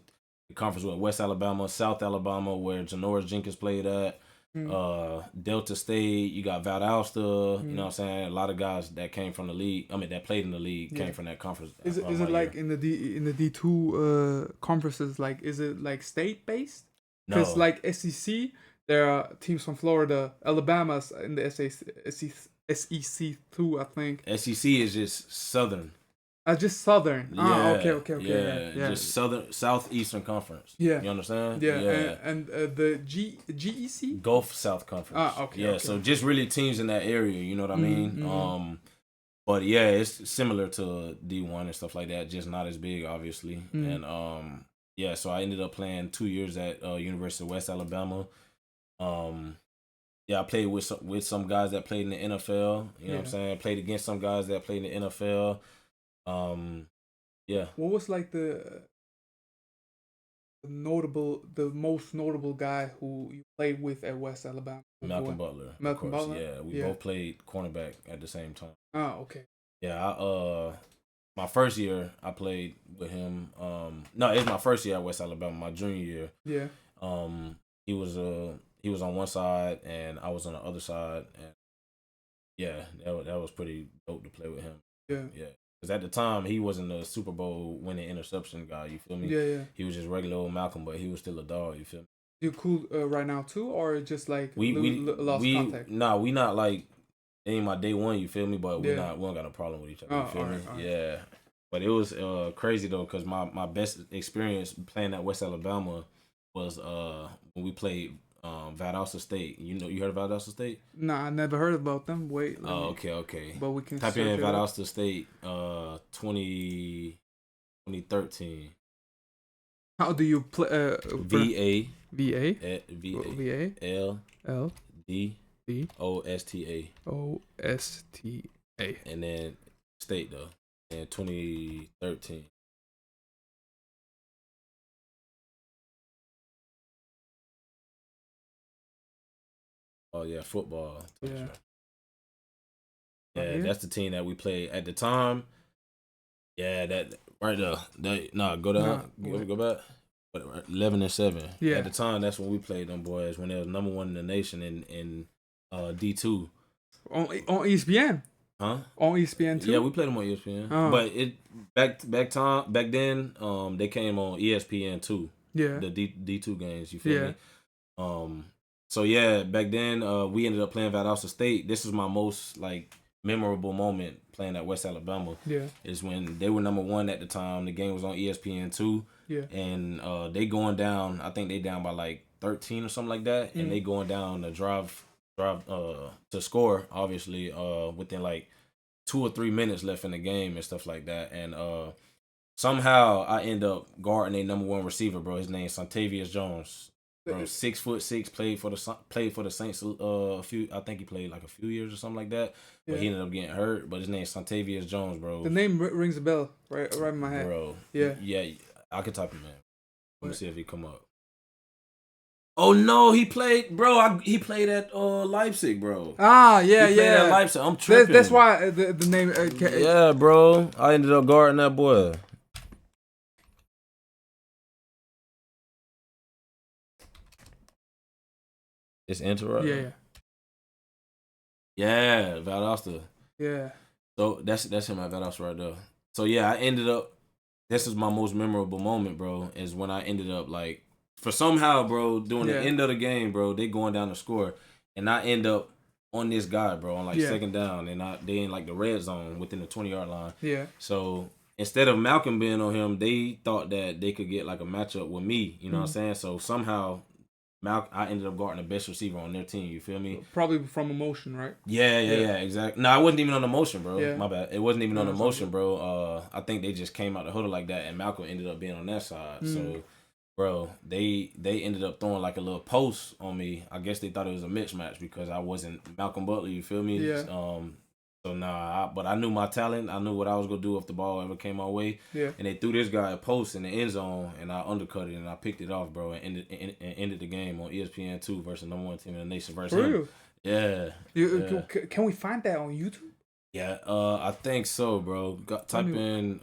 conference with West Alabama, South Alabama, where Janoris Jenkins played at. Delta State, you got Valdosta, you know what I'm saying? A lot of guys that came from the league, that played in the league, came from that conference. Is it like in the D2 conferences, like, is it like state based? Because like SEC, there are teams from Florida, Alabama's in the SEC2, I think. SEC is just Southern. Just Southern. Yeah. Okay. Yeah. Just Southeastern Conference. Yeah. You understand? Yeah. And the GEC? Gulf South Conference. Okay. Yeah, so just really teams in that area, you know what I mean? But yeah, it's similar to D1 and stuff like that, just not as big, obviously. And so I ended up playing 2 years at University of West Alabama. I played with some guys that played in the NFL. You know what I'm saying? Played against some guys that played in the NFL. Yeah. What was like the most notable guy who you played with at West Alabama? Malcolm Butler, of Malcolm course. Butler. Yeah, we Yeah. both played cornerback at the same time. Oh, okay. Yeah, my first year I played with him. No, it's my first year at West Alabama. My junior year. Yeah. He was on one side and I was on the other side, and yeah, that was pretty dope to play with him. Yeah. Yeah. Because at the time he wasn't a Super Bowl winning interception guy. You feel me? Yeah, yeah. He was just regular old Malcolm, but he was still a dog. You feel me? You cool right now too, or just like We lost contact? Nah, we not like ain't my day one. You feel me? But we Yeah. don't got no problem with each other. Oh, You feel me? all right. Yeah. But it was crazy though, because my best experience playing at West Alabama was when we played Valdosta State. You heard of Valdosta State? Nah, I never heard about them. Wait. Okay. But we can type search in it up. Valdosta State 2013. How do you play? VA VA L L D D OSTA. OSTA. And then State though in 2013. Oh yeah, football. Yeah. Yeah, that's the team that we played at the time. Yeah, that right there. Go down. Go back. But 11-7. Yeah. At the time, that's when we played them boys when they was number one in the nation in D2. On ESPN. Huh? On ESPN too. Yeah, we played them on ESPN. Oh. But back then, they came on ESPN too. Yeah. The D2 games. You feel me? So yeah, back then we ended up playing Valdosta State. This was my most like memorable moment playing at West Alabama. Yeah. Is when they were number one at the time. The game was on ESPN 2. Yeah. And they going down, I think they down by like 13 or something like that. And they going down to drive to score, obviously, within like 2 or 3 minutes left in the game and stuff like that. And somehow I end up guarding a number one receiver, bro. His name's Santavius Jones. Bro, 6'6", played for the Saints a few. I think he played like a few years or something like that. But he ended up getting hurt. But his name's Santavius Jones, bro. The name rings a bell right in my head, bro. Yeah. I could type him in. Let me see if he come up. Oh no, he played, bro. He played at Leipzig, bro. Ah, yeah, he played yeah. At Leipzig. I'm tripping. That's why the name. Yeah, bro. I ended up guarding that boy. It's interrupted. Yeah, Valdosta. Yeah. So that's him at Valdosta right there. So yeah, I ended up. This is my most memorable moment, bro. Is when I ended up like, for somehow, bro, during the end of the game, bro, they going down the score, and I end up on this guy, bro, on like second down, and they in like the red zone within the 20-yard line. Yeah. So instead of Malcolm being on him, they thought that they could get like a matchup with me. You know what I'm saying? So somehow I ended up guarding the best receiver on their team. You feel me? Probably from emotion, right? Yeah, exactly. No, I wasn't even on the motion, bro. Yeah. My bad. It wasn't even on the motion, bro. I think they just came out the huddle like that, and Malcolm ended up being on that side. So, bro, they ended up throwing like a little post on me. I guess they thought it was a mismatch because I wasn't Malcolm Butler. You feel me? Yeah. So but I knew my talent. I knew what I was gonna do if the ball ever came my way. Yeah. And they threw this guy a post in the end zone, and I undercut it and I picked it off, bro, and ended the game on ESPN 2 versus number one team in the nation versus him. Real? Yeah. Can we find that on YouTube? Yeah. I think so, bro. Type in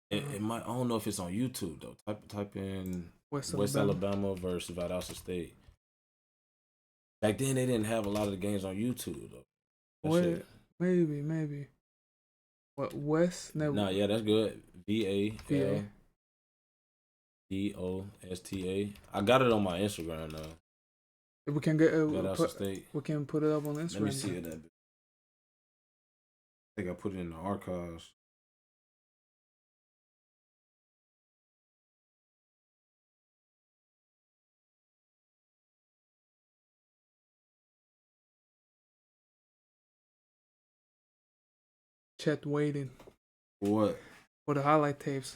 it might. I don't know if it's on YouTube though. Type in West Alabama versus Valdosta State. Back then they didn't have a lot of the games on YouTube though. Maybe. What, West? Nah, yeah, that's good. VALDOSTA. I got it on my Instagram though. We can get State. We can put it up on Instagram. Let me see it. I think I put it in the archives. Chat waiting. What? For the highlight tapes.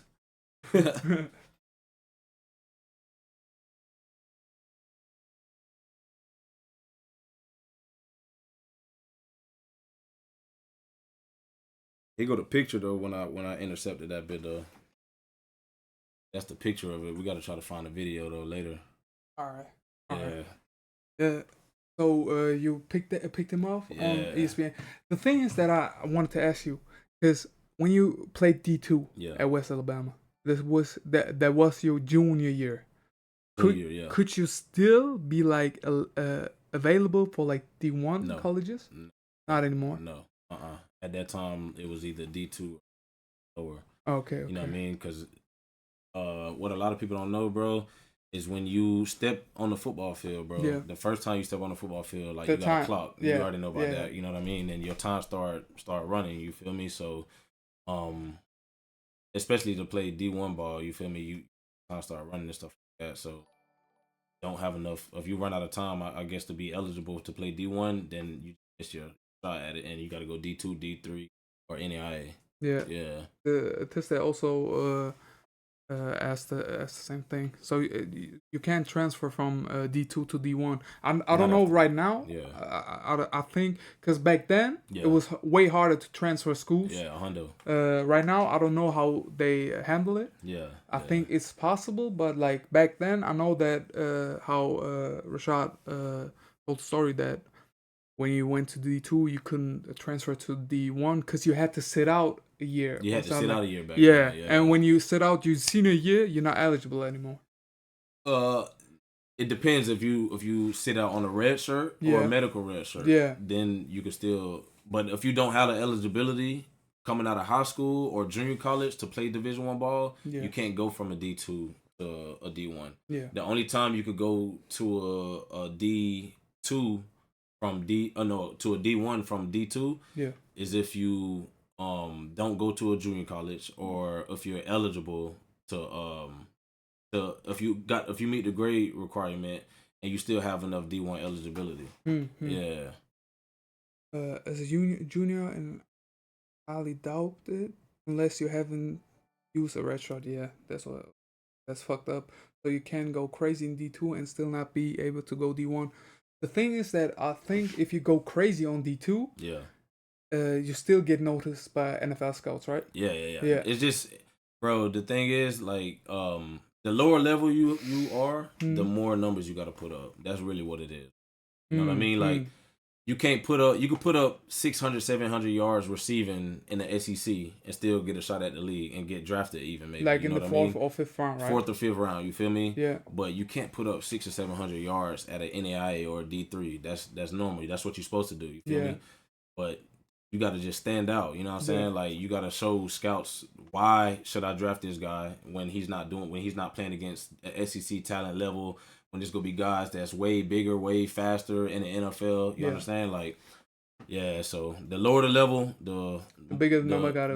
Here go the picture though when I intercepted that bit though. That's the picture of it. We got to try to find a video though later. All right. Yeah. All right. Yeah. So you picked him off on ESPN. The thing is that I wanted to ask you, because when you played D2 at West Alabama, that was your junior year. Could you still be like available for like D1 colleges? No. Not anymore. No. At that time, it was either D2 or okay. You know what I mean? Because what a lot of people don't know, bro, is when you step on the football field, bro. Yeah. The first time you step on the football field, like you got a clock. You already know about that. You know what I mean? And your time start running. You feel me? So, especially to play D1 ball, you feel me? You time start running and stuff like that. So, don't have enough. If you run out of time, I guess to be eligible to play D1, then you miss your shot at it, and you got to go D2, D3, or NAIA. Yeah. Yeah. The test that also asked the same thing. So you can't transfer from D2 to D1. I don't know right now. Yeah. I think because back then it was way harder to transfer schools. Yeah, Hondo. Right now I don't know how they handle it. Yeah. I think it's possible, but like back then I know that how Rashad told the story that when you went to D2 you couldn't transfer to D1 because you had to sit out a year. You had to sit out a year back then. Yeah, and when you sit out your senior year, you're not eligible anymore. It depends if you sit out on a red shirt or a medical red shirt. Yeah. Then you can still, but if you don't have the eligibility coming out of high school or junior college to play Division I ball, you can't go from a D2 to a D1. Yeah. The only time you could go to a D2 from to a D1 from D2 is if you don't go to a junior college, or if you're eligible to if you meet the grade requirement and you still have enough D1 eligibility. Mm-hmm. Yeah. As a junior, and highly doubt it unless you haven't used a red shot. Yeah, that's fucked up. So you can go crazy in D2 and still not be able to go D1. The thing is that I think if you go crazy on D2, you still get noticed by NFL scouts, right? Yeah. It's just, bro, the thing is, like, the lower level you are, the more numbers you got to put up. That's really what it is. You know what I mean? Like, you can put up 600, 700 yards receiving in the SEC and still get a shot at the league and get drafted even, maybe. Like in the fourth or fifth round, right? Fourth or fifth round, you feel me? Yeah. But you can't put up 600 or 700 yards at an NAIA or a D3. That's normal. That's what you're supposed to do, you feel me? But you got to just stand out, you know what I'm saying? Like, you got to show scouts, why should I draft this guy when he's not playing against an SEC talent level, when there's going to be guys that's way bigger, way faster in the NFL, you understand? Like, so the lower the level, the bigger the number got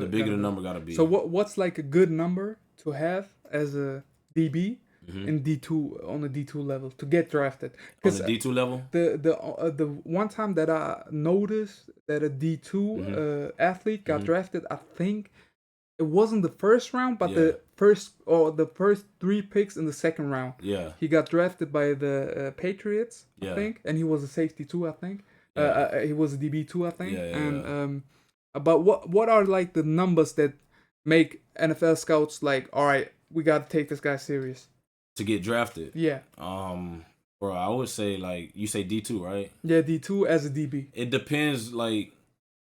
to be. So what's like a good number to have as a DB in D2, on the D2 level to get drafted? On the D2 level? The one time that I noticed that a D2 athlete got drafted, I think it wasn't the first round, but the first 3 picks in the second round. Yeah. He got drafted by the Patriots, I think, and he was a safety too, I think. He was a DB too, I think. But what are like the numbers that make NFL scouts like, all right, we got to take this guy serious to get drafted? Yeah. Bro, I would say, like, you say D2, right? Yeah, D2 as a DB. It depends, like,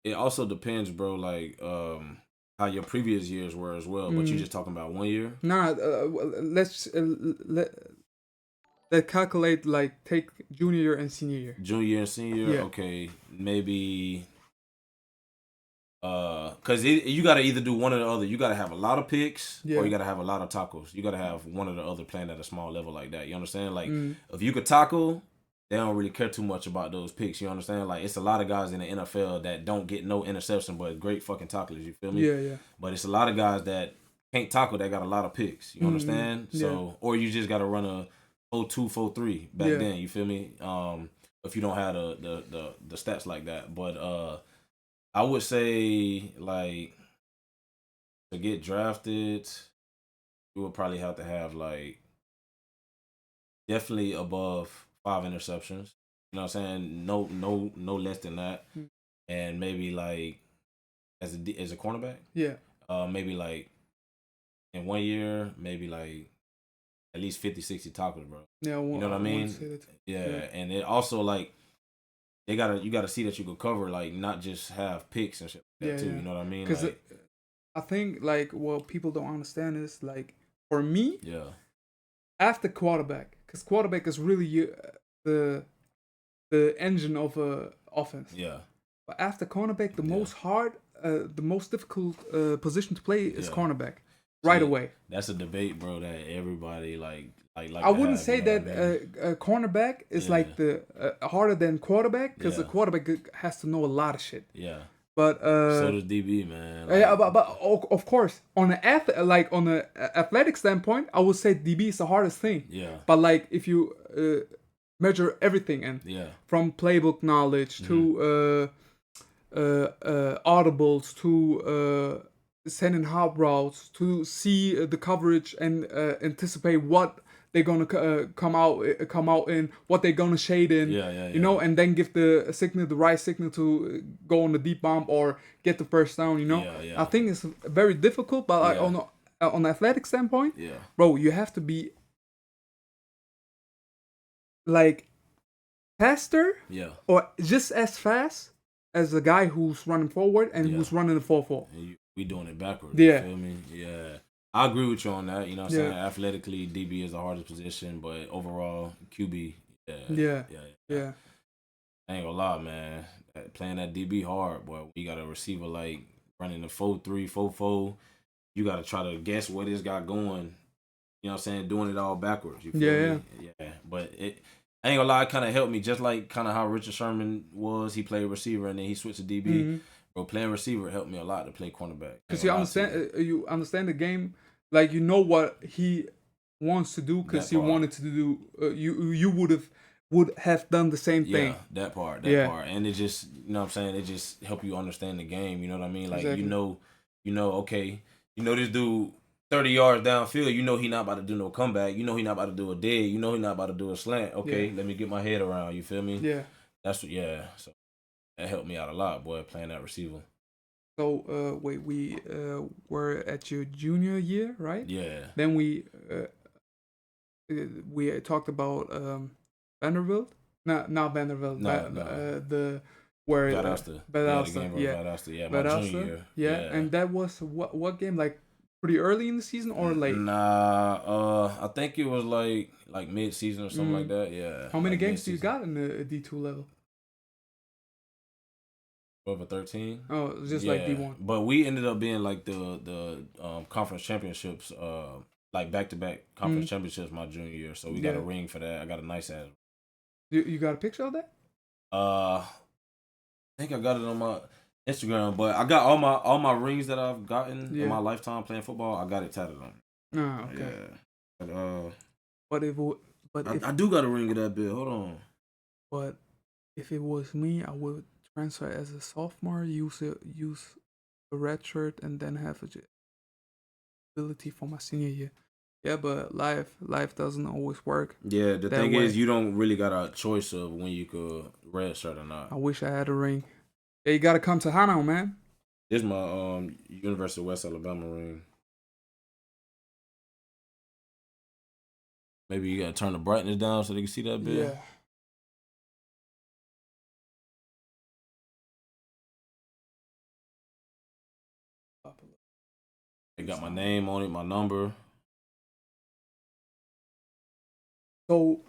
it also depends, bro, like, how your previous years were as well, but you're just talking about 1 year? Nah, let's calculate, like, take junior year and senior year. Junior year and senior year? Yeah. Okay, maybe, because you got to either do one or the other. You got to have a lot of picks, or you got to have a lot of tackles. You got to have one or the other playing at a small level like that. You understand? Like, if you could tackle, they don't really care too much about those picks. You understand? Like, it's a lot of guys in the NFL that don't get no interception, but great fucking tacklers. You feel me? Yeah. But it's a lot of guys that can't tackle that got a lot of picks. You understand? So, or you just got to run a 4-2, 4-3 back then. You feel me? If you don't have the stats like that, but I would say, like, to get drafted, you would probably have to have, like, definitely above 5 interceptions. You know what I'm saying? No less than that. And maybe, like, as a cornerback. Yeah. Maybe like in 1 year, maybe like at least 50, 60 tackles, bro. Yeah, you know what I mean? Yeah, and it also like you gotta see that you could cover, like not just have picks and shit like that too. You know what I mean? Because like, I think like what people don't understand is like for me, after quarterback, because quarterback is really the engine of a offense. Yeah. But after cornerback, the most difficult position to play is cornerback. Right away. That's a debate, bro. That everybody like. I wouldn't say that a cornerback is like the harder than quarterback, because the quarterback has to know a lot of shit. Yeah. But so does DB, man. Like, yeah, but of course, on an athletic standpoint, I would say DB is the hardest thing. Yeah. But like if you measure everything and from playbook knowledge to audibles to sending hop routes to see the coverage and anticipate what they're gonna come out in, what they're gonna shade in, you know, and then give the right signal to go on the deep bomb or get the first down, you know. I think it's very difficult, but like on an athletic standpoint, bro, you have to be like faster, or just as fast as a guy who's running forward and who's running the 4-4. We doing it backwards. You feel me? Yeah. I agree with you on that. You know what I'm saying? Athletically, DB is the hardest position, but overall, QB, yeah. I ain't gonna lie, man. Playing that DB hard, boy. You got a receiver like running the 4-3, 4-4. You got to try to guess where this guy going. You know what I'm saying? Doing it all backwards. You feel me? Yeah. But I ain't gonna lie, it kind of helped me, just like kind of how Richard Sherman was. He played receiver and then he switched to DB. Bro, playing receiver helped me a lot to play cornerback. Because you understand the game, like you know what he wants to do, because he wanted to do. You would have done the same thing. Yeah, that part, and it just, you know what I'm saying, it just help you understand the game. You know what I mean? Like you know, okay, you know this dude 30 yards downfield. You know he not about to do no comeback. You know he not about to do a dead. You know he not about to do a slant. Okay, let me get my head around. You feel me? Yeah. That's what. Yeah. So that helped me out a lot, boy, playing that receiver. So wait, we were at your junior year, right? Yeah. Then we talked about Vanderbilt. Not Vanderbilt. No. The where Valdosta. Yeah, my junior year. Yeah, and that was what game? Like pretty early in the season or late? Nah, I think it was like mid season or something like that. Yeah. How many games do you got in the D2 level? 12 or 13. Oh, just like D1. But we ended up being like the conference championships, like back-to-back conference championships my junior year. So we got a ring for that. I got a nice ass. You got a picture of that? I think I got it on my Instagram, but I got all my rings that I've gotten in my lifetime playing football. I got it tatted on. Oh, okay. But I do got a ring of that bill. Hold on. But if it was me, I would transfer as a sophomore, use a red shirt, and then have a ability for my senior year. Yeah, but life doesn't always work. Yeah, the thing is, you don't really got a choice of when you could red shirt or not. I wish I had a ring. Yeah, you gotta come to Hano, man. This is my University of West Alabama ring. Maybe you gotta turn the brightness down so they can see that bit. Yeah. They got my name on it, my number. So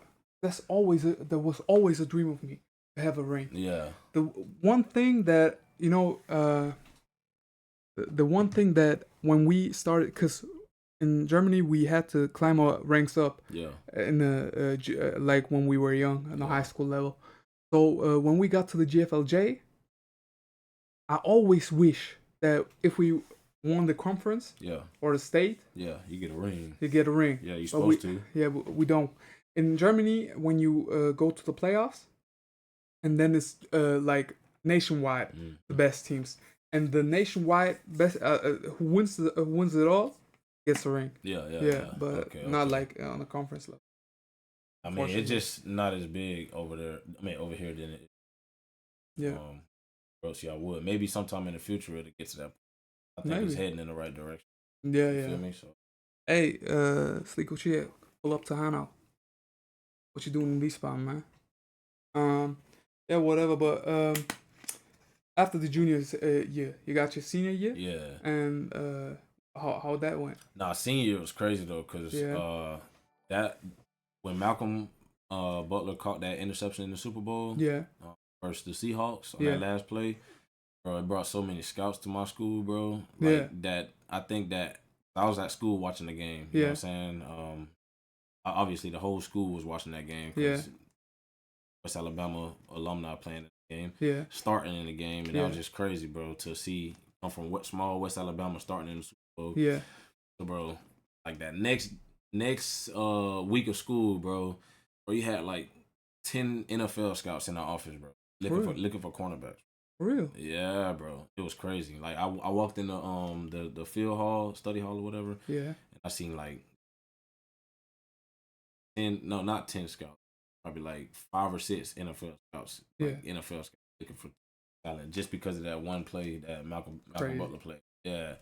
there was always a dream of me to have a ring. Yeah. The one thing that when we started, because in Germany we had to climb our ranks up. Yeah. In like when we were young on the high school level. So when we got to the GFLJ, I always wish that if we won the conference, or the state, you get a ring. You get a ring. Yeah, you're supposed to. Yeah, we don't. In Germany, when you go to the playoffs, and then it's like nationwide, the best teams, and the nationwide best who wins it all gets a ring. Yeah. But not like on the conference level. I mean, it's just not as big over there. I mean, over here than it. approach you, I would. Maybe sometime in the future it'll get to that point. I think Maybe. it's heading in the right direction. Yeah, You yeah. feel me? So Hey, Sleek, what you at? Pull up to Hano. What you doing in Wiesbaden, man? Yeah, whatever. But after the juniors year, you got your senior year. yeah. And how that went? Nah, senior year was crazy though, cause that when Malcolm Butler caught that interception in the Super Bowl, Yeah. versus the Seahawks on that last play, bro, it brought so many scouts to my school, bro. That I think that I was at school watching the game. You know what I'm saying? Obviously the whole school was watching that game because West Alabama alumni playing in the game, starting in the game, and that was just crazy, bro. To see come from small West Alabama starting in the Super Bowl. Yeah. So, bro, like that next week of school, bro, you had like 10 NFL scouts in our office, bro, looking for cornerbacks. For real? Yeah, bro, it was crazy. Like I walked in the field hall, study hall or whatever. Yeah. And I seen like 10, no, not 10 scouts, probably like 5 or 6 NFL scouts, like NFL scouts looking for talent just because of that one play that Malcolm Butler played. Yeah.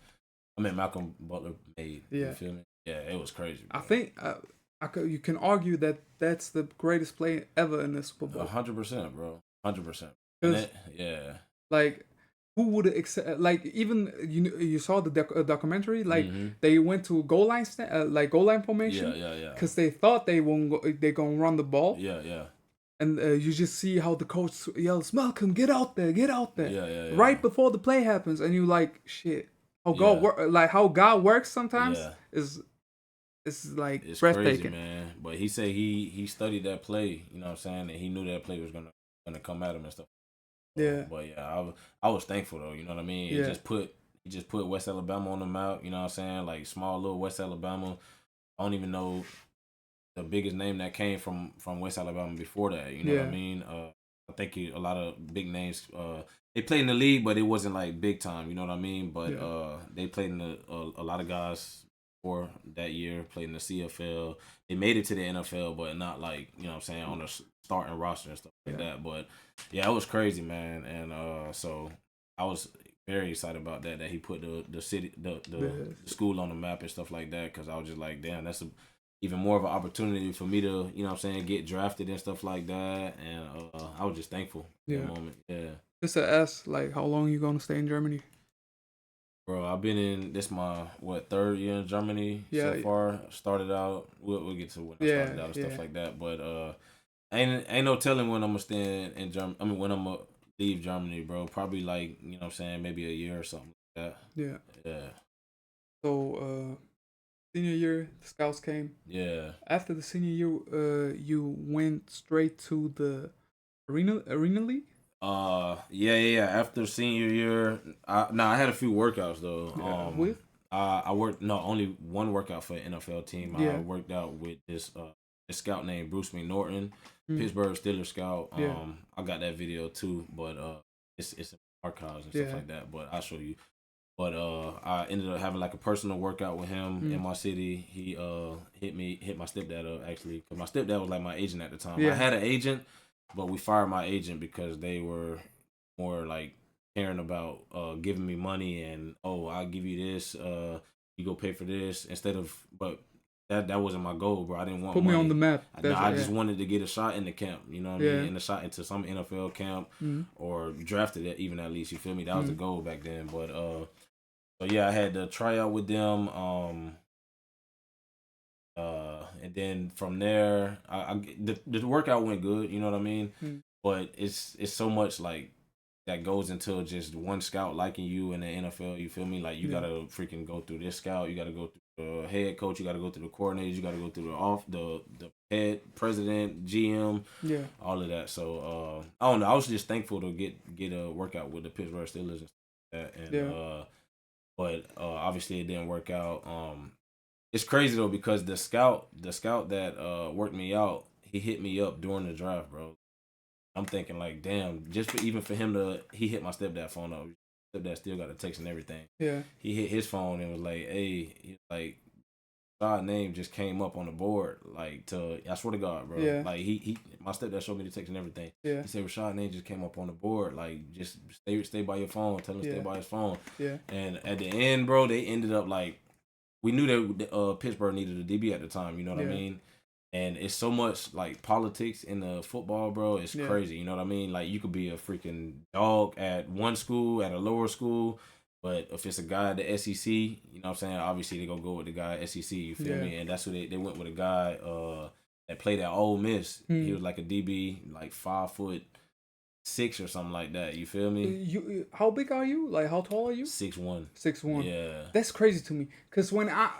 I mean, Malcolm Butler made. Yeah. You feel me? Yeah, it was crazy, bro. I think you can argue that that's the greatest play ever in the Super Bowl. 100%, bro. 100%. Yeah. Like, who would accept? Like, even you saw the documentary. Like, they went to goal line goal line formation. Yeah. Because they thought they gonna run the ball. Yeah. And you just see how the coach yells, "Malcolm, get out there, get out there!" Yeah. Right before the play happens, and you like, shit. How God works sometimes is like it's breathtaking, crazy, man. But he said he studied that play, you know what I'm saying, and he knew that play was gonna come at him and stuff. But yeah, I was thankful though, you know what I mean? He just put West Alabama on the map, you know what I'm saying? Like small little West Alabama. I don't even know the biggest name that came from West Alabama before that, you know what I mean? I think a lot of big names they played in the league, but it wasn't like big time, you know what I mean? But they played in a lot of guys for that year, played in the CFL. They made it to the NFL, but not like, you know what I'm saying, on the starting roster and stuff like that. But yeah, it was crazy, man. And so I was very excited about that he put the city, the school on the map and stuff like that, because I was just like, damn, that's even more of an opportunity for me to, you know what I'm saying, get drafted and stuff like that. And I was just thankful in the moment. Yeah. Just to ask, like, how long you gonna stay in Germany? Bro, I've been in this my third year in Germany so far. Started out, we'll get to when I started out and stuff like that. But ain't no telling when I'm gonna stay in Germany. I mean, when I'm gonna leave Germany, bro. Probably like, you know what I'm saying, maybe a year or something like that. Yeah. So senior year, the scouts came. Yeah. After the senior year, you went straight to the arena league. Yeah. After senior year, I had a few workouts though. With? I worked only one workout for an NFL team. I worked out with this scout named Bruce McNorton, Pittsburgh Steelers scout. I got that video too, but it's in archives and stuff like that. But I'll show you. But I ended up having like a personal workout with him in my city. He hit my stepdad up actually, because my stepdad was like my agent at the time. I had an agent, but we fired my agent because they were more like caring about giving me money and, oh, I'll give you this, you go pay for this, instead of, but that wasn't my goal, bro. I didn't want put money me on the map. I just wanted to get a shot in the camp, you know what I mean? And a shot into some NFL camp or drafted it even at least, you feel me? That was the goal back then. But so yeah, I had to try out with them. And then from there, the workout went good, you know what I mean? But it's so much like that goes into just one scout liking you in the NFL, you feel me? Like you gotta freaking go through this scout, you gotta go through the head coach, you gotta go through the coordinators, you gotta go through the head president, GM, all of that. So I don't know. I was just thankful to get a workout with the Pittsburgh Steelers and stuff like that. And but obviously it didn't work out. It's crazy though, because the scout that worked me out, he hit me up during the draft, bro. I'm thinking like, damn, even for him he hit my stepdad phone up. Stepdad still got the text and everything. Yeah. He hit his phone and was like, hey, like, Rashad name just came up on the board. Like I swear to God, bro. Yeah. Like he my stepdad showed me the text and everything. Yeah. He said Rashad name just came up on the board. Like just stay by your phone. Tell him to stay by his phone. Yeah. And at the end, bro, they ended up like we knew that Pittsburgh needed a DB at the time. You know what I mean? And it's so much like politics in the football, bro. It's crazy. You know what I mean? Like you could be a freaking dog at one school, at a lower school, but if it's a guy at the SEC, you know what I'm saying? Obviously they gonna go with the guy at SEC. You feel me? And that's what they went with a guy that played at Ole Miss. He was like a DB, like 5'6" or something like that. You feel me? You how big are you? Like how tall are you? 6'1". 6'1". Yeah. That's crazy to me. Cause when I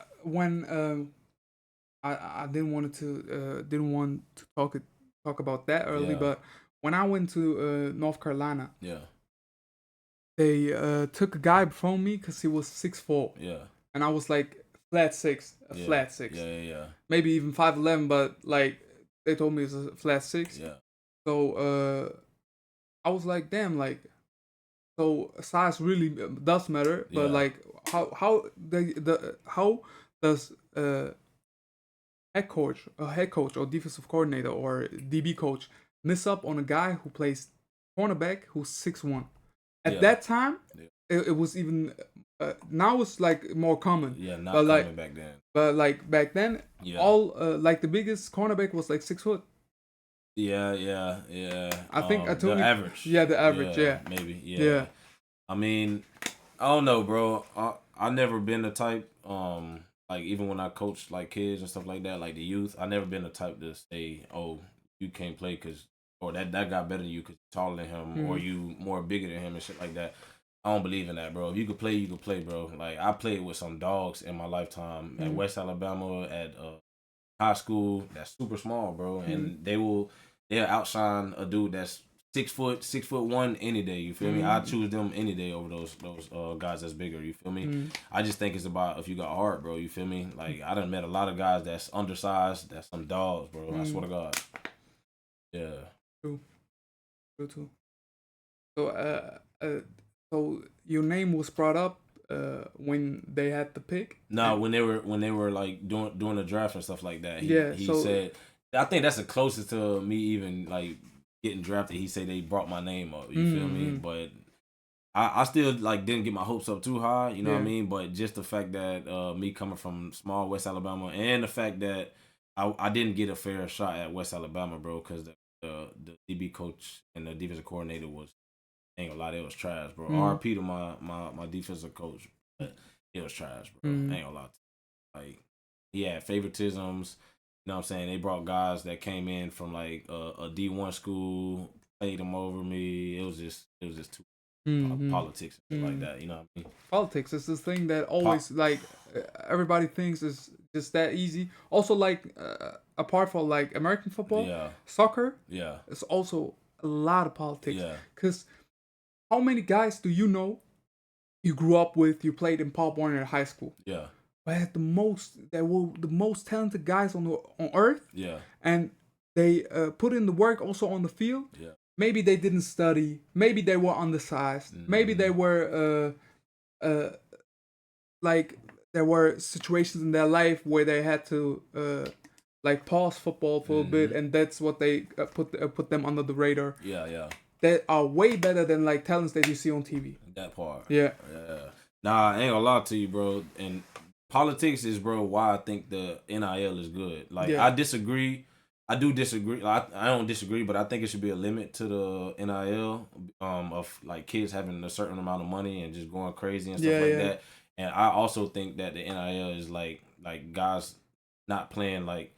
didn't want to talk about that early, but when I went to North Carolina, they took a guy from me because he was 6'4". And I was like flat 6, flat 6. Maybe even 5'11", but like they told me it's a flat 6. So I was like, damn, like, so size really does matter, but like how does head coach or defensive coordinator or DB coach miss up on a guy who plays cornerback who's 6'1"? At that time, it was even now it's like more common. Not but like, common back then. But like back then, all like the biggest cornerback was like 6 foot. Yeah. I think I told the you average. Yeah, the average. Yeah, maybe. Yeah. I mean, I don't know, bro. I never been the type. Like even when I coach like kids and stuff like that, like the youth, I never been the type to say, "Oh, you can't play because," or that guy better than you because you're taller than him, or you more bigger than him and shit like that. I don't believe in that, bro. If you could play, you could play, bro. Like I played with some dogs in my lifetime at West Alabama at high school that's super small, bro, and they'll outshine a dude that's 6'1" any day. You feel me? I choose them any day over those guys that's bigger. You feel me? I just think it's about if you got heart, bro. You feel me? Like I done met a lot of guys that's undersized, that's some dogs, bro. I swear to God. Yeah. True. So so your name was brought up when they had the pick? No, when they were like doing the draft and stuff like that. He so, said, I think that's the closest to me even like getting drafted. He said they brought my name up. You feel me? But I still like didn't get my hopes up too high. You know what I mean? But just the fact that me coming from small West Alabama and the fact that I didn't get a fair shot at West Alabama, bro, because the DB coach and the defensive coordinator was, ain't gonna lie, it was trash, bro. RP to my defensive coach, but it was trash, bro. Ain't gonna lie. Like he had favoritisms. You know what I'm saying? They brought guys that came in from like a D1 school, played them over me. It was just too politics and shit like that. You know what I mean? Politics is this thing that always like everybody thinks is just that easy. Also, like apart from like American football, soccer, it's also a lot of politics. Because how many guys do you know you grew up with? You played in Pop Warner in high school. But they were the most talented guys on earth. And they put in the work also on the field. Maybe they didn't study. Maybe they were undersized. Maybe they were like there were situations in their life where they had to like pause football for a bit, and that's what they put them under the radar. That are way better than like talents that you see on TV. That part. Nah, I ain't gonna lie to you, bro. And politics is, bro, why I think the NIL is good. Like I disagree. I do disagree. I don't disagree, but I think it should be a limit to the NIL of like kids having a certain amount of money and just going crazy and stuff like that. And I also think that the NIL is like guys not playing like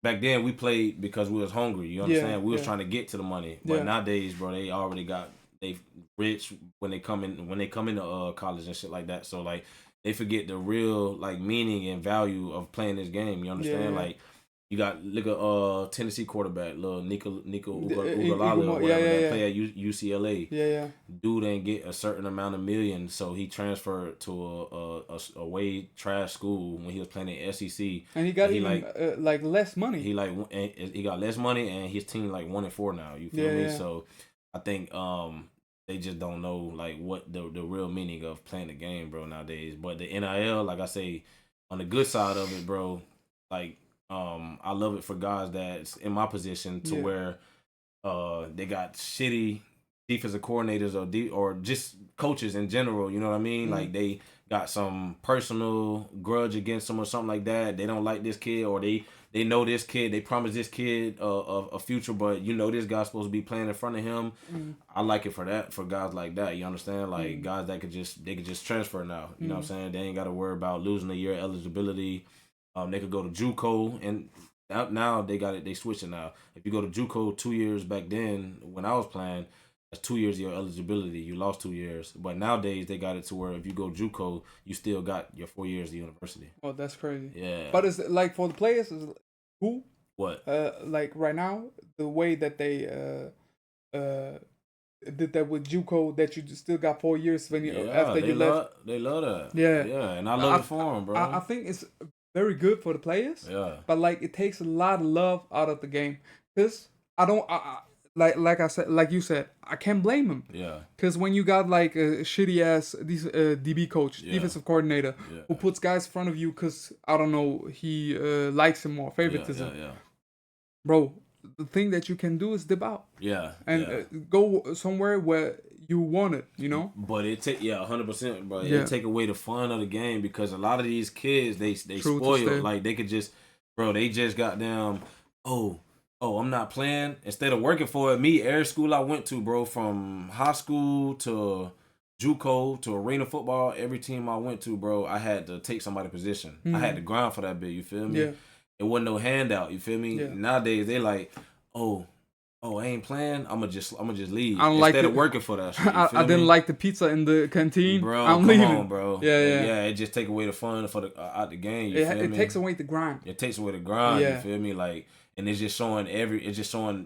back then we played because we was hungry. You understand? We was trying to get to the money. But nowadays, bro, they already they rich when they come into college and shit like that. So like they forget the real like meaning and value of playing this game. You understand? Like you got look at Tennessee quarterback, little Nico Ugalala or whatever that play at UCLA. Dude ain't get a certain amount of millions, so he transferred to a way trash school when he was playing in SEC. And he got like less money. He got less money, and his team like 1-4 now. You feel me? So I think they just don't know like what the real meaning of playing the game, bro, nowadays. But the NIL, like I say, on the good side of it, bro, like I love it for guys that's in my position to where they got shitty defensive coordinators or just coaches in general. You know what I mean? Like they got some personal grudge against them or something like that. They don't like this kid, or they know this kid. They promised this kid a future, but you know this guy's supposed to be playing in front of him. I like it for that, for guys like that. You understand? Like guys that could just transfer now. You know what I'm saying? They ain't got to worry about losing a year eligibility. They could go to JUCO, and now they got it. They switching now. If you go to JUCO 2 years back then, when I was playing, that's 2 years of your eligibility. You lost 2 years, but nowadays they got it to where if you go JUCO, you still got your 4 years of university. Oh, that's crazy. Yeah. But it's like for the players, is who? What? Like right now, the way that they did that with JUCO, that you still got 4 years when you after you left. They love that. Yeah. Yeah, and I love it for them, bro. I think it's very good for the players. Yeah. But like it takes a lot of love out of the game. Cause like I said, like you said, I can't blame him. Yeah. Cause when you got like a shitty ass DB coach, defensive coordinator, who puts guys in front of you cause I don't know, he likes him more, favoritism. Yeah. Bro, the thing that you can do is dip out. Yeah. And go somewhere where you want it, you know? But it take 100%, bro. It take away the fun of the game because a lot of these kids they spoil. Like they could just, bro, they just got them. Oh, I'm not playing. Instead of working for it, every school I went to, bro, from high school to JUCO to arena football, every team I went to, bro, I had to take somebody's position. I had to grind for that bit. You feel me? Yeah. It wasn't no handout. You feel me? Yeah. Nowadays they like, oh, I ain't playing. I'ma just leave. I don't instead of working for that shit. I didn't like the pizza in the canteen. Bro, I'm come leaving. on, bro. Yeah. It just take away the fun for the out the game. You feel me? It takes away the grind. It takes away the grind. You feel me? Like, and it's just showing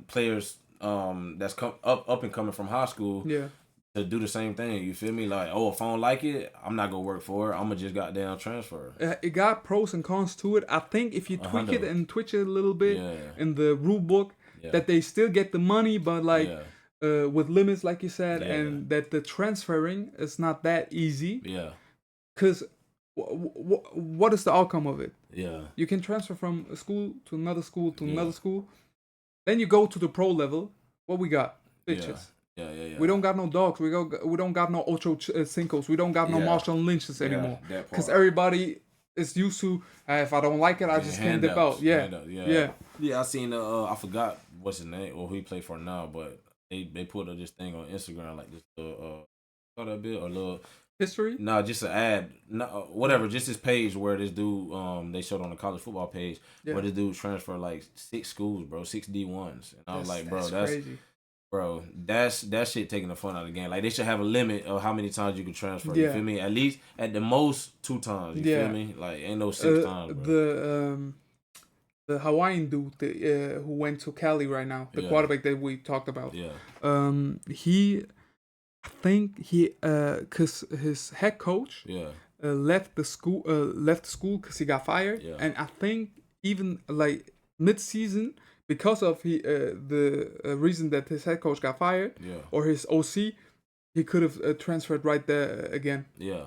players that's up and coming from high school. Yeah. To do the same thing. You feel me? Like, if I don't like it, I'm not gonna work for it. I'm gonna just goddamn transfer. It got pros and cons to it. I think if you tweak it and twitch it a little bit in the rule book, that they still get the money, but like with limits, like you said, and that the transferring is not that easy. Yeah. Because what is the outcome of it? Yeah. You can transfer from a school to another school to another school. Then you go to the pro level. What we got? Bitches. Yeah. We don't got no dogs. We don't got no Ocho Cincos. We don't got no Marshall Lynch's anymore. Because everybody is used to, if I don't like it, I just can't dip out. Yeah. I seen, I forgot what's his name or who he played for now, but they put this thing on Instagram, like this, saw that bit or little history? Nah, just an ad. Whatever, just this page where this dude, they showed on the college football page, where this dude transferred like 6 schools, bro, 6 D1s. And I was like, bro, that's crazy. Bro, that shit taking the fun out of the game. Like, they should have a limit of how many times you can transfer. You feel me? At least, at the most, 2 times. You feel me? Like, ain't no 6 times, bro. The Hawaiian dude who went to Cali right now, the quarterback that we talked about. Yeah. I think cause his head coach left the school because he got fired. Yeah. And I think even like mid-season, because of the reason that his head coach got fired or his OC, he could have transferred right there again. Yeah.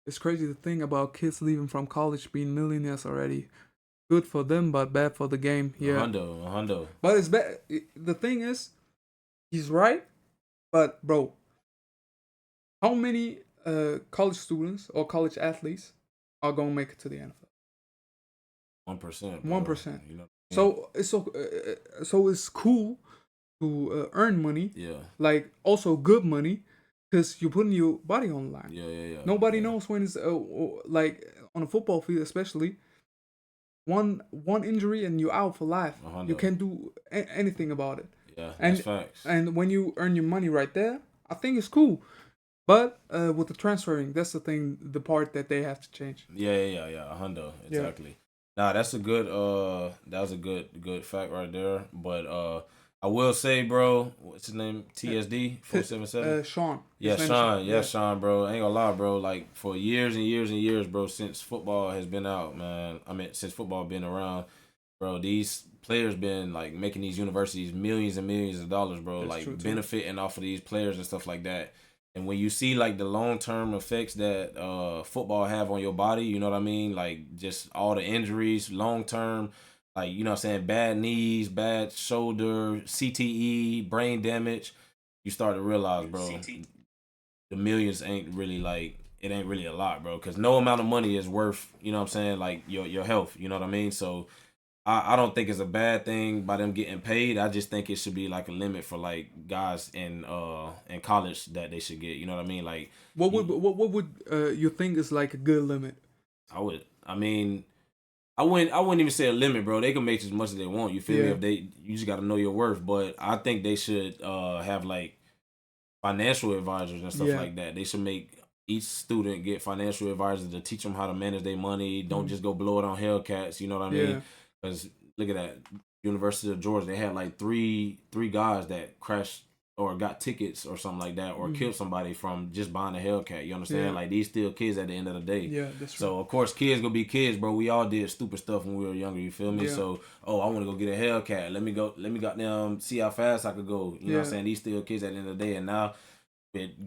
It's crazy to think about kids leaving from college being millionaires already. Good for them, but bad for the game. Yeah. Hundo. But it's bad. The thing is, he's right. But bro, how many college students or college athletes are gonna make it to the NFL? 1%. 1%. You know. So it's cool to earn money. Yeah. Like also good money, because you're putting your body on the line. Yeah. Nobody knows when it's like on a football field, especially. One injury and you're out for life. You can't do anything about it. Yeah, that's facts. And when you earn your money right there, I think it's cool. But with the transferring, that's the part that they have to change. Yeah, a hundo, exactly. Nah, that's a good that was a good fact right there. But I will say, bro, what's his name? TSD 477. Sean. Yeah, Sean. Yeah, Sean, bro. I ain't gonna lie, bro. Like for years and years and years, bro, since football has been out, man. I mean, since football been around, bro, these players been like making these universities millions and millions of dollars, bro. That's like benefiting off of these players and stuff like that. And when you see like the long term effects that football have on your body, you know what I mean? Like just all the injuries, long term, like you know what I'm saying, bad knees, bad shoulder, CTE, brain damage, you start to realize, bro, the millions ain't really like it ain't really a lot, bro. Cause no amount of money is worth, you know what I'm saying, like your health, you know what I mean? So I don't think it's a bad thing by them getting paid. I just think it should be like a limit for like guys in college that they should get. You know what I mean? Like what would you think is like a good limit? I mean, I wouldn't even say a limit, bro. They can make as much as they want. You feel me? If you just got to know your worth. But I think they should have like financial advisors and stuff like that. They should make each student get financial advisors to teach them how to manage their money. Don't just go blow it on Hellcats. You know what I mean? Because look at that, University of Georgia. They had like three guys that crashed or got tickets or something like that, or killed somebody from just buying a Hellcat. You understand? Like these still kids at the end of the day. Yeah, that's right. So of course kids gonna be kids, bro. We all did stupid stuff when we were younger. You feel me? So I want to go get a Hellcat. Let me go them see how fast I could go. You know what I'm saying? These still kids at the end of the day, and now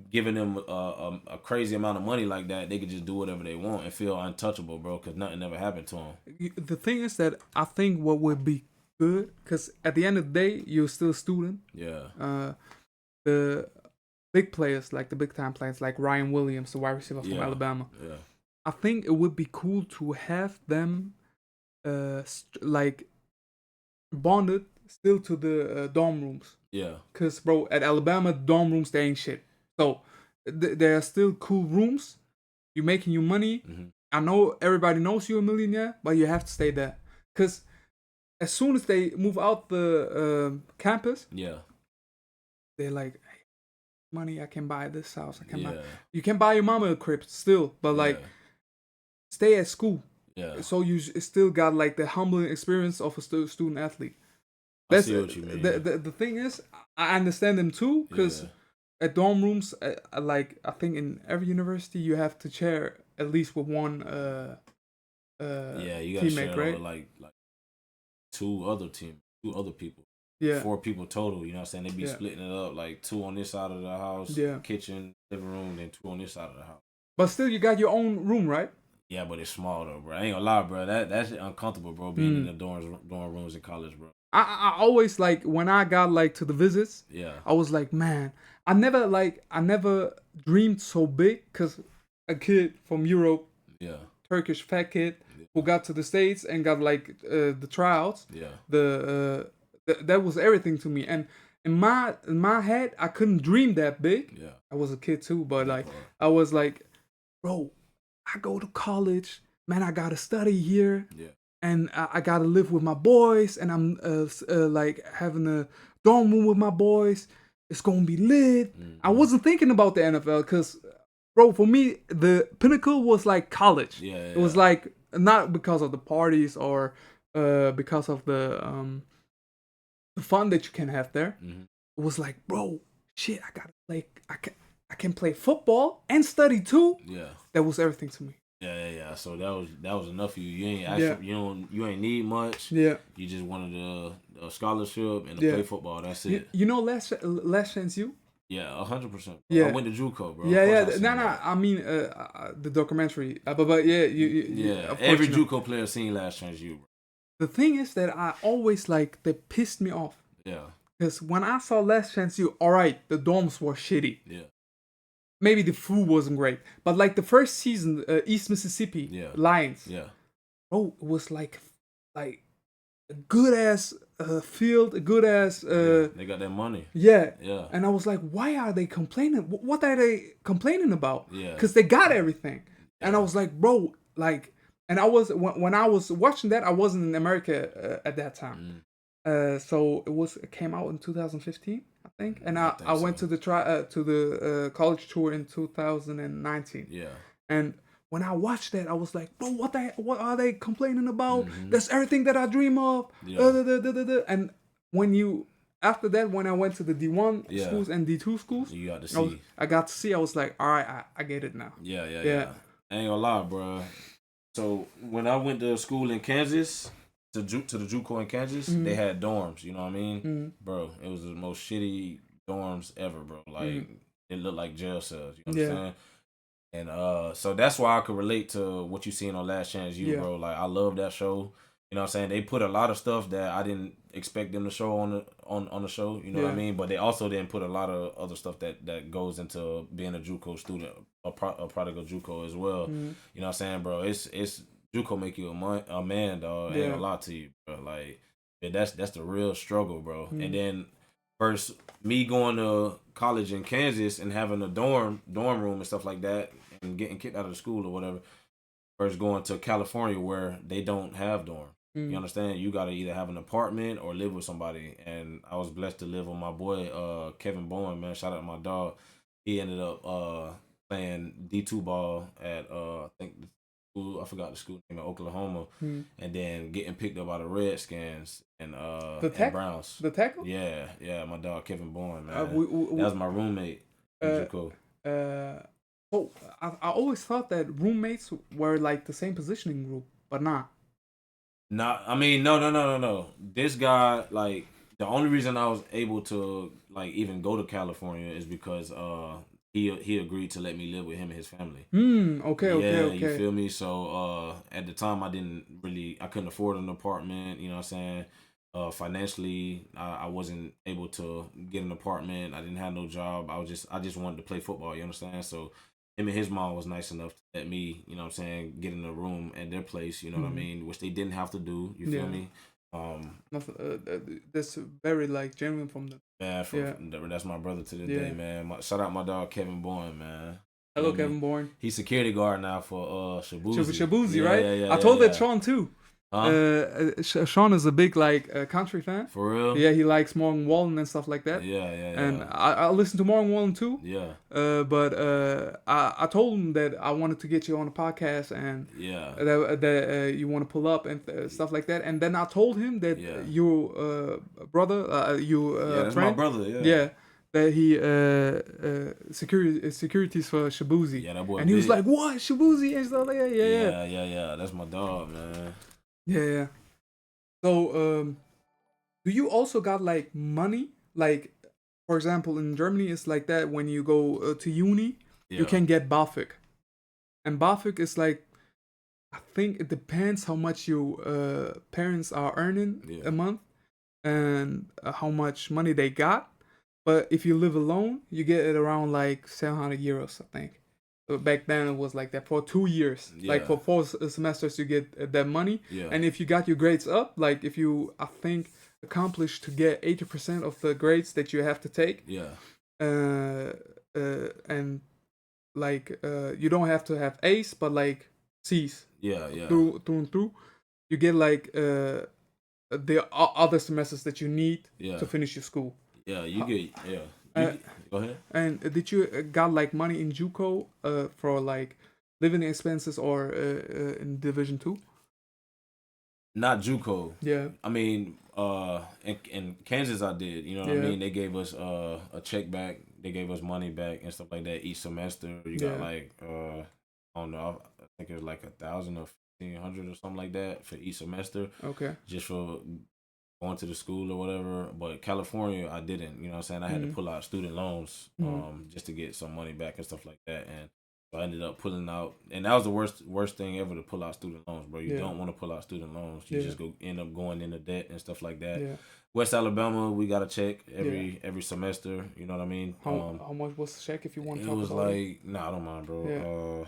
giving them a crazy amount of money like that, they could just do whatever they want and feel untouchable, bro, because nothing ever happened to them. The thing is that I think what would be good, because at the end of the day, you're still a student. Yeah. The big players, like the big time players, like Ryan Williams, the wide receiver from Alabama. Yeah. I think it would be cool to have them, like, bonded still to the dorm rooms. Yeah. Because, bro, at Alabama, dorm rooms, they ain't shit. So, there are still cool rooms. You're making your money. I know everybody knows you're a millionaire, but you have to stay there. Because as soon as they move out the campus, they're like, hey, money, I can buy this house. I can buy. You can buy your mama a crib still, but like, stay at school. Yeah. So you still got like the humbling experience of a student athlete. I see what you mean. The thing is, I understand them too, because at dorm rooms, like I think in every university you have to share at least with one you gotta teammate, share right? With like two other people. Yeah. 4 people total, you know what I'm saying? They be splitting it up, like 2 on this side of the house, kitchen, living room, then 2 on this side of the house. But still, you got your own room, right? Yeah, but it's small though, bro. I ain't gonna lie, bro. That's uncomfortable, bro, being in the dorm rooms in college, bro. I always, like, when I got like to the visits, I was like, man, I never dreamed so big, because a kid from Europe, Turkish fat kid, who got to the States and got like the tryouts, that was everything to me. And in my head, I couldn't dream that big. I was a kid too, but like I was like, bro, I go to college, man. I gotta study here, and I gotta live with my boys, and I'm like having a dorm room with my boys. It's gonna be lit. I wasn't thinking about the NFL, because, bro, for me the pinnacle was like college. It was like not because of the parties or because of the fun that you can have there. It was like, bro, shit, I gotta play. I can play football and study too. That was everything to me. Yeah. So that was enough for you. You ain't actually, you ain't need much. You just wanted a scholarship and to play football. That's it. You know, last chance you. Yeah, 100%. Yeah, I went to JUCO, bro. No. I mean, the documentary. But yeah, every JUCO player seen Last Chance U, bro. The thing is that I always like, they pissed me off. Yeah. Because when I saw Last Chance U, all right, the dorms were shitty. Yeah. Maybe the food wasn't great, but like the first season, East Mississippi Lions. Yeah. Bro, it was like a good ass field, a good ass. They got that money. Yeah. Yeah. And I was like, why are they complaining? What are they complaining about? Yeah. Because they got everything. And I was like, bro, like, and I was when I was watching that, I wasn't in America at that time. So it came out in 2015, I think, and I went to the college tour in 2019. Yeah. And when I watched that, I was like, bro, what are they complaining about? That's everything that I dream of. Yeah. And after that, when I went to the D1 schools and D2 schools, you got to see. I got to see. I was like, all right, I get it now. Yeah. I ain't gonna lie, bro. So when I went to school in Kansas, to the JUCO in Kansas, they had dorms. You know what I mean, bro? It was the most shitty dorms ever, bro. Like it looked like jail cells. You know what I'm saying? And so that's why I could relate to what you seen on Last Chance U, bro. Like I love that show. You know what I'm saying? They put a lot of stuff that I didn't expect them to show on the show. You know what I mean? But they also didn't put a lot of other stuff that goes into being a JUCO student, a prodigal JUCO as well. You know what I'm saying, bro? It's JUCO make you a man, dog. Ain't a lot to you, bro. Like that's the real struggle, bro. And then first me going to college in Kansas and having a dorm room and stuff like that and getting kicked out of the school or whatever. First going to California where they don't have dorm. You understand? You gotta either have an apartment or live with somebody. And I was blessed to live with my boy Kevin Bowen, man. Shout out to my dog. He ended up playing D2 ball at I think the school, I forgot the school name, in Oklahoma, and then getting picked up by the Redskins and Browns. The tackle? Yeah, my dog Kevin Bowen, man. That was my roommate. So I always thought that roommates were like the same positioning group, but not. Nah, I mean, no. This guy, like, the only reason I was able to like even go to California is because he agreed to let me live with him and his family. Okay. You feel me? So at the time I couldn't afford an apartment, you know what I'm saying? Financially I wasn't able to get an apartment. I didn't have no job. I just wanted to play football, you understand? So him and his mom was nice enough to let me, you know what I'm saying, get in a room at their place, you know what I mean, which they didn't have to do, you feel me? That's very like genuine from them. That's my brother to the day, man. Shout out my dog Kevin Bourne, man. Hello, Kevin Bourne. He's security guard now for Shabuzi. Shabuzi, right? I told that Sean too. Sean is a big like country fan. For real? Yeah, he likes Morgan Wallen and stuff like that. Yeah. And I listen to Morgan Wallen too. Yeah. But I told him that I wanted to get you on the podcast and that you want to pull up and stuff like that. And then I told him that your brother, that's friend, my brother. Yeah. That he securities for Shabuzi. Yeah, that boy. And he was like, "What, Shabuzi?" and stuff like that. Yeah. That's my dog, man. Yeah. So, do you also got like money? Like, for example, in Germany, it's like that when you go to uni, you can get BAföG, and BAföG is like, I think it depends how much your parents are earning a month and how much money they got. But if you live alone, you get it around like 700 euros, I think. Back then it was like that for 2 years. Like for 4 semesters you get that money. And if you got your grades up, like if you, I think, accomplished to get 80% of the grades that you have to take. And like you don't have to have A's, but like C's. Through and through. You get like the other semesters that you need to finish your school. Go ahead. And did you got like money in JUCO for like living expenses or in Division 2? Not JUCO. Yeah. I mean, in Kansas I did. You know what I mean? They gave us a check back. They gave us money back and stuff like that each semester. You got like I don't know. I think it was like 1,000 or 1,500 or something like that for each semester. Okay. Just for going to the school or whatever. But California, I didn't. You know what I'm saying? I had to pull out student loans just to get some money back and stuff like that. And so I ended up pulling out, and that was the worst thing ever, to pull out student loans, bro. You don't want to pull out student loans. You just end up going into debt and stuff like that. West Alabama, we got a check every semester. You know what I mean? How much was the check, if you want to it talk was about like, nah, I don't mind, bro.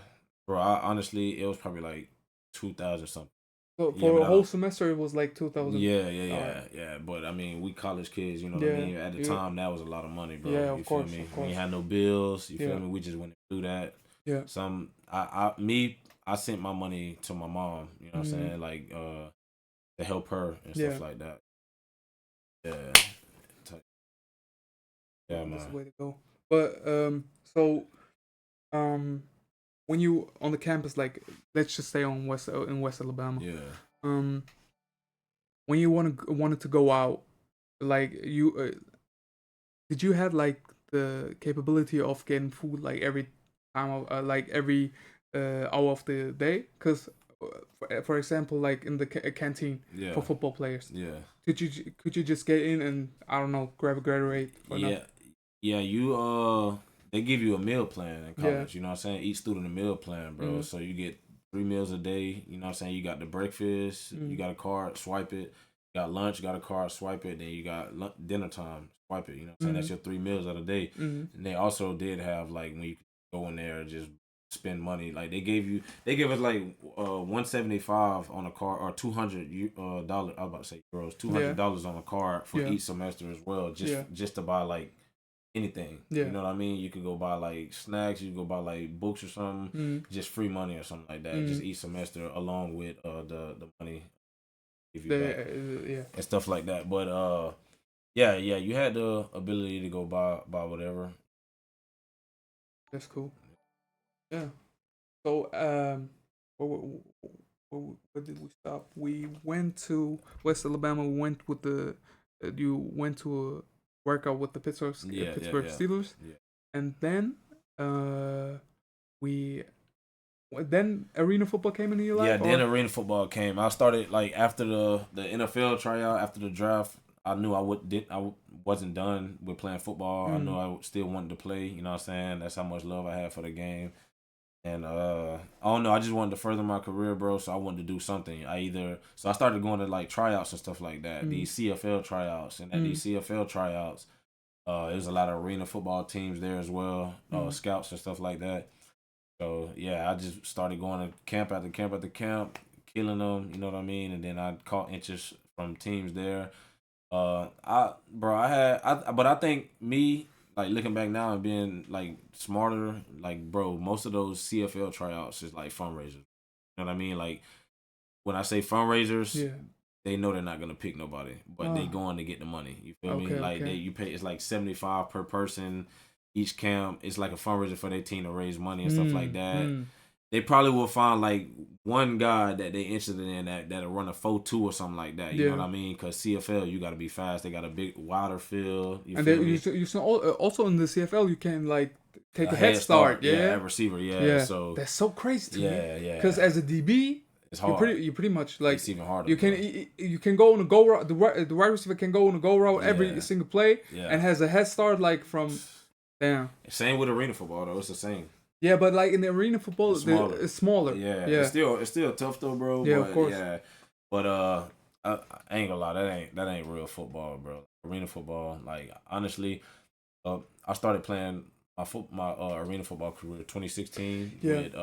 Bro, honestly, it was probably like 2,000 something. So for a whole semester, it was like 2,000. Yeah. But I mean, we college kids, you know what I mean. At the time, that was a lot of money, bro. Yeah, you of course, feel me? of course. We had no bills. You feel me? We just went through that. Yeah. I sent my money to my mom. You know what I'm saying? Like to help her and stuff like that. Yeah. Yeah, man. That's the way to go. But so when you on the campus, like let's just stay on West Alabama. When you wanted to go out, like you did you have like the capability of getting food like every time of, like every hour of the day? Because for example, like in the canteen for football players, could you just get in and I don't know, grab a Gatorade? You they give you a meal plan in college. You know what I'm saying? Each student a meal plan, bro. Mm-hmm. So you get 3 meals a day. You know what I'm saying? You got the breakfast. You got a card, swipe it. You got lunch, got a card, swipe it. Then you got dinner time, swipe it. You know what I'm saying? That's your 3 meals of the day. And they also did have like when you go in there and just spend money. Like they give us like $175 on a card or $200 dollars. I was about to say euros, $200 on a card for each semester as well. Just to buy like anything. You know what I mean? You could go buy like snacks, you could go buy like books or something, just free money or something like that. Just each semester along with the money if you back and stuff like that. But yeah, you had the ability to go buy whatever. That's cool. Yeah. So where did we stop? We went to West Alabama. We went with the you went to a workout with the Pittsburgh Steelers, and then we then arena football came into your life. Yeah, then arena football came. I started like after the NFL tryout, after the draft. I knew I wasn't done with playing football. I knew I still wanted to play. You know what I'm saying? That's how much love I had for the game. And I don't know, I just wanted to further my career, bro. So I wanted to do something. So I started going to like tryouts and stuff like that. These CFL tryouts, and at these CFL tryouts, there's a lot of arena football teams there as well, scouts and stuff like that. So yeah, I just started going to camp after camp after camp, killing them. You know what I mean? And then I caught interest from teams there. But I think me. Like looking back now and being like smarter, like bro, most of those CFL tryouts is like fundraisers. You know what I mean? Like when I say fundraisers, they know they're not gonna pick nobody, but they going to get the money. You feel me? Like you pay. It's like $75 per person each camp. It's like a fundraiser for their team to raise money and stuff like that. They probably will find like one guy that they interested in that'll run a 4.2 or something like that. You know what I mean? Because CFL, you got to be fast. They got a big, wider field. And then you also in the CFL, you can like take a head start. At receiver. Yeah. So that's so crazy to me. Yeah. Because as a DB, it's hard. You pretty much like it's even harder. You can go on a go route. The wide receiver can go on a go route every single play and has a head start like from. Damn. Same with arena football though. It's the same. Yeah, but like in the arena football, it's smaller. Yeah. It's still tough though, bro. Yeah, but, of course. Yeah, but I ain't gonna lie, that ain't real football, bro. Arena football, like honestly, I started playing my arena football career 2016. Yeah. With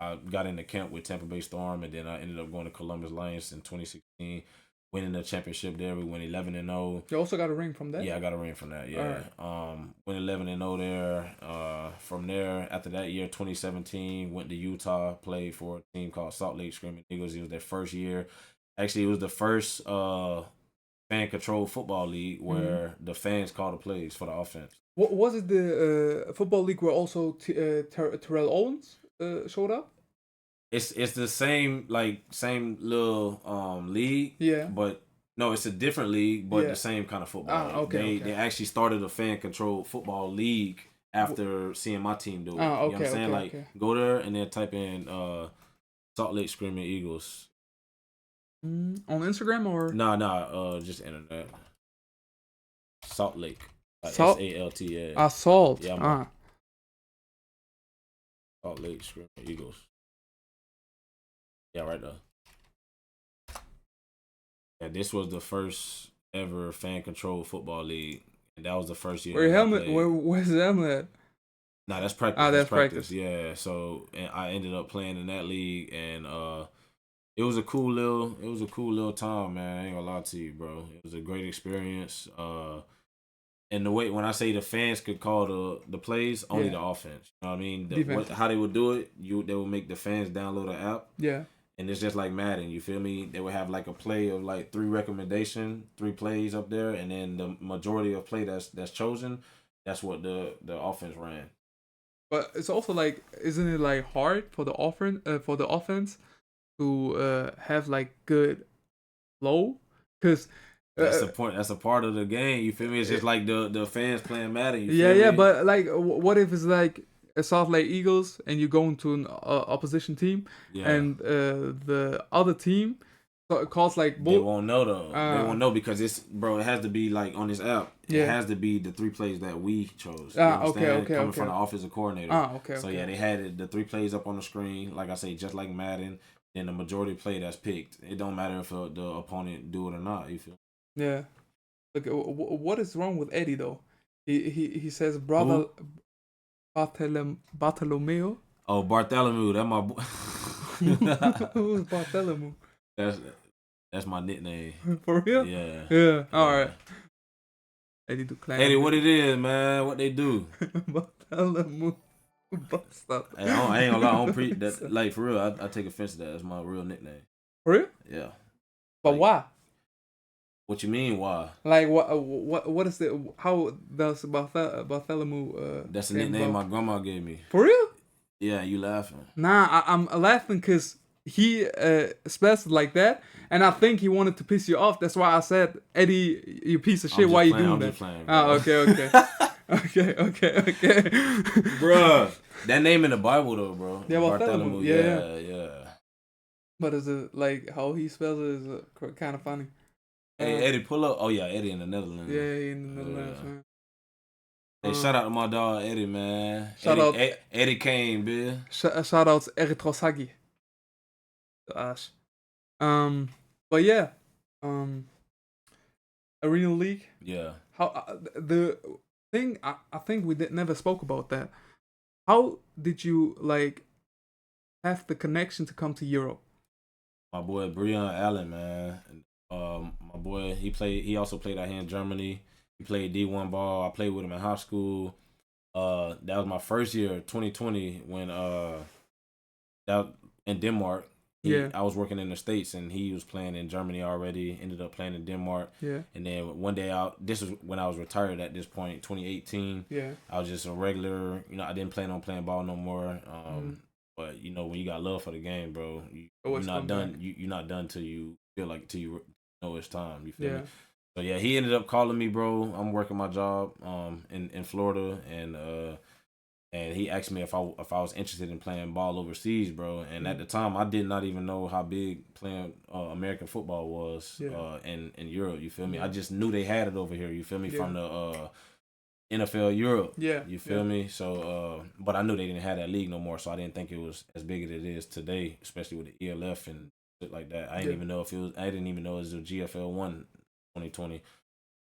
I got into camp with Tampa Bay Storm, and then I ended up going to Columbus Lions in 2016. Winning the championship there, we went 11-0. You also got a ring from that? Yeah, I got a ring from that. Yeah, went 11-0 there. From there, after that year, 2017, went to Utah, played for a team called Salt Lake Screaming Eagles. It was their first year. Actually, it was the first fan-controlled football league where the fans call the plays for the offense. What was it? The football league where also Terrell Owens showed up? It's the same little league. Yeah. But no, it's a different league, but the same kind of football. They actually started a fan controlled football league after seeing my team do it. You know what I'm saying? Go there and then type in Salt Lake Screaming Eagles. On Instagram or just internet. Salt Lake. Salt? SALT. Salt. Yeah. Salt Lake Screaming Eagles. Yeah, right there. Yeah, this was the first ever fan controlled football league, and that was the first year. Where's the helmet at? Nah, that's practice. That's practice. Yeah, so and I ended up playing in that league, and it was a cool little time, man. I ain't gonna lie to you, bro. It was a great experience. And the way when I say the fans could call the plays, only the offense. You know what I mean? How they would do it, they would make the fans download the app. Yeah. And it's just like Madden, you feel me? They would have like a play of like 3 plays up there, and then the majority of play that's chosen, that's what the offense ran. But it's also like, isn't it like hard for the offense to have like good flow? Because that's the point. That's a part of the game. You feel me? It's just like the fans playing Madden. You feel me? But like, what if it's like a Salt Lake Eagles and you go into an opposition team and the other team So it costs like they won't know though. They won't know because it has to be like on this app. It has to be the 3 plays that we chose. You understand? Coming from the offensive coordinator. So yeah, they had the 3 plays up on the screen. Like I say, just like Madden. Then the majority play that's picked. It don't matter if the opponent do it or not. You feel? Yeah. Look, what is wrong with Eddie though? He says brother Bartolomeo. Oh, Bartholomew, that's my boy. Who's Bartholomew? That's my nickname. For real? Yeah. All right. Eddie Duclair. Eddie, what it is, man? What they do? Bartholomew. Stop. Hey, I ain't gonna lie. I don't that. Like for real, I take offense to that. That's my real nickname. For real? Yeah. But why? What you mean? Why? Like what is it? How does Bartholomew? That's the nickname my grandma gave me. For real? Yeah, you laughing? Nah, I'm laughing because he spells it like that, and I think he wanted to piss you off. That's why I said, Eddie, you piece of shit. Why you doing that? Okay. Okay. Bruh, that name in the Bible though, bro. Yeah, Bartholomew. Yeah. But is it like how he spells it is kind of funny? Hey, Eddie, pull up. Oh yeah, Eddie in the Netherlands. Yeah, in the Netherlands, man. Hey, shout out to my dog Eddie, man. Shout out Eddie Kane, bitch. Shout out to Eritrosagi. Gosh. But yeah, Arena League. Yeah. How the thing I think we never spoke about that. How did you like have the connection to come to Europe? My boy Breon Allen, man. My boy, he also played out here in Germany. He played D1 ball. I played with him in high school. That was my first year, 2020, when that in Denmark. I was working in the States and he was playing in Germany already. Ended up playing in Denmark. Yeah. And then one day this was when I was retired at this point, 2018. Yeah. I was just a regular, I didn't plan on playing ball no more. But when you got love for the game, bro, you're not done. You're not done till you feel like you know it's time. You feel me? So yeah, he ended up calling me, bro. I'm working my job in Florida, and he asked me if I was interested in playing ball overseas, bro. And at the time, I did not even know how big playing American football was in Europe. You feel me? I just knew they had it over here. You feel me? From the NFL Europe. Yeah. You feel me? So, but I knew they didn't have that league no more, so I didn't think it was as big as it is today, especially with the ELF and shit like that. I didn't even know I didn't even know it was a GFL 1 2020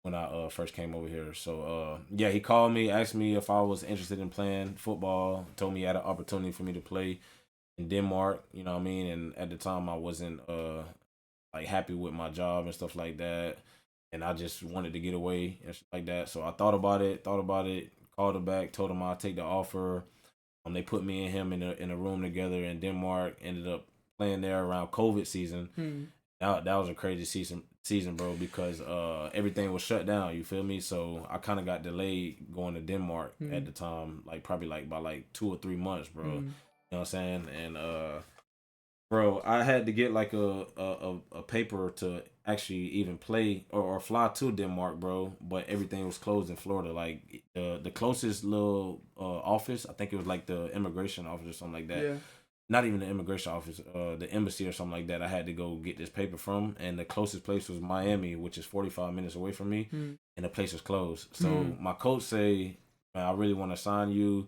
when I first came over here. So, yeah, he called me, asked me if I was interested in playing football, told me he had an opportunity for me to play in Denmark, you know what I mean? And at the time, I wasn't like happy with my job and stuff like that. And I just wanted to get away and shit like that. So I thought about it, called him back, told him I'd take the offer. They put me and him in a room together in Denmark, ended up playing there around COVID season. That was a crazy season, bro, because everything was shut down, you feel me? So I kind of got delayed going to Denmark at the time, probably by 2 or 3 months, bro. You know what I'm saying? And bro, I had to get a paper to actually even play or fly to Denmark, bro. But everything was closed in Florida. Like the closest little office, I think it was like the immigration office or something like that. Yeah. Not even the immigration office, the embassy or something like that. I had to go get this paper from, and the closest place was Miami, which is 45 minutes away from me, and the place was closed. So my coach say, "Man, I really want to sign you."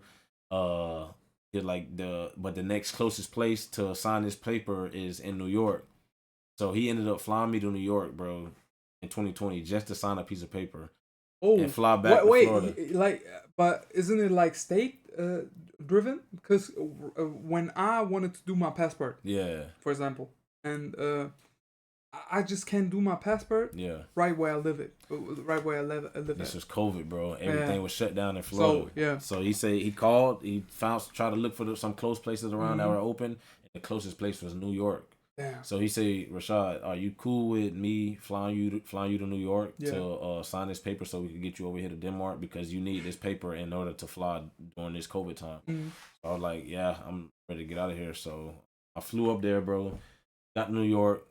But the next closest place to sign this paper is in New York. So he ended up flying me to New York, bro, in 2020 just to sign a piece of paper. Oh, and fly back to Florida. But isn't it state driven? Because when I wanted to do my passport, for example, and I just can't do my passport. Right where I live This was COVID, bro. Everything was shut down in Florida. So he said he called. He tried to look for some close places around that were open. And the closest place was New York. Damn. So he said, Rashad, are you cool with me flying you to New York to sign this paper so we can get you over here to Denmark, because you need this paper in order to fly during this COVID time. So I was like, yeah, I'm ready to get out of here. So I flew up there, bro. Got to New York,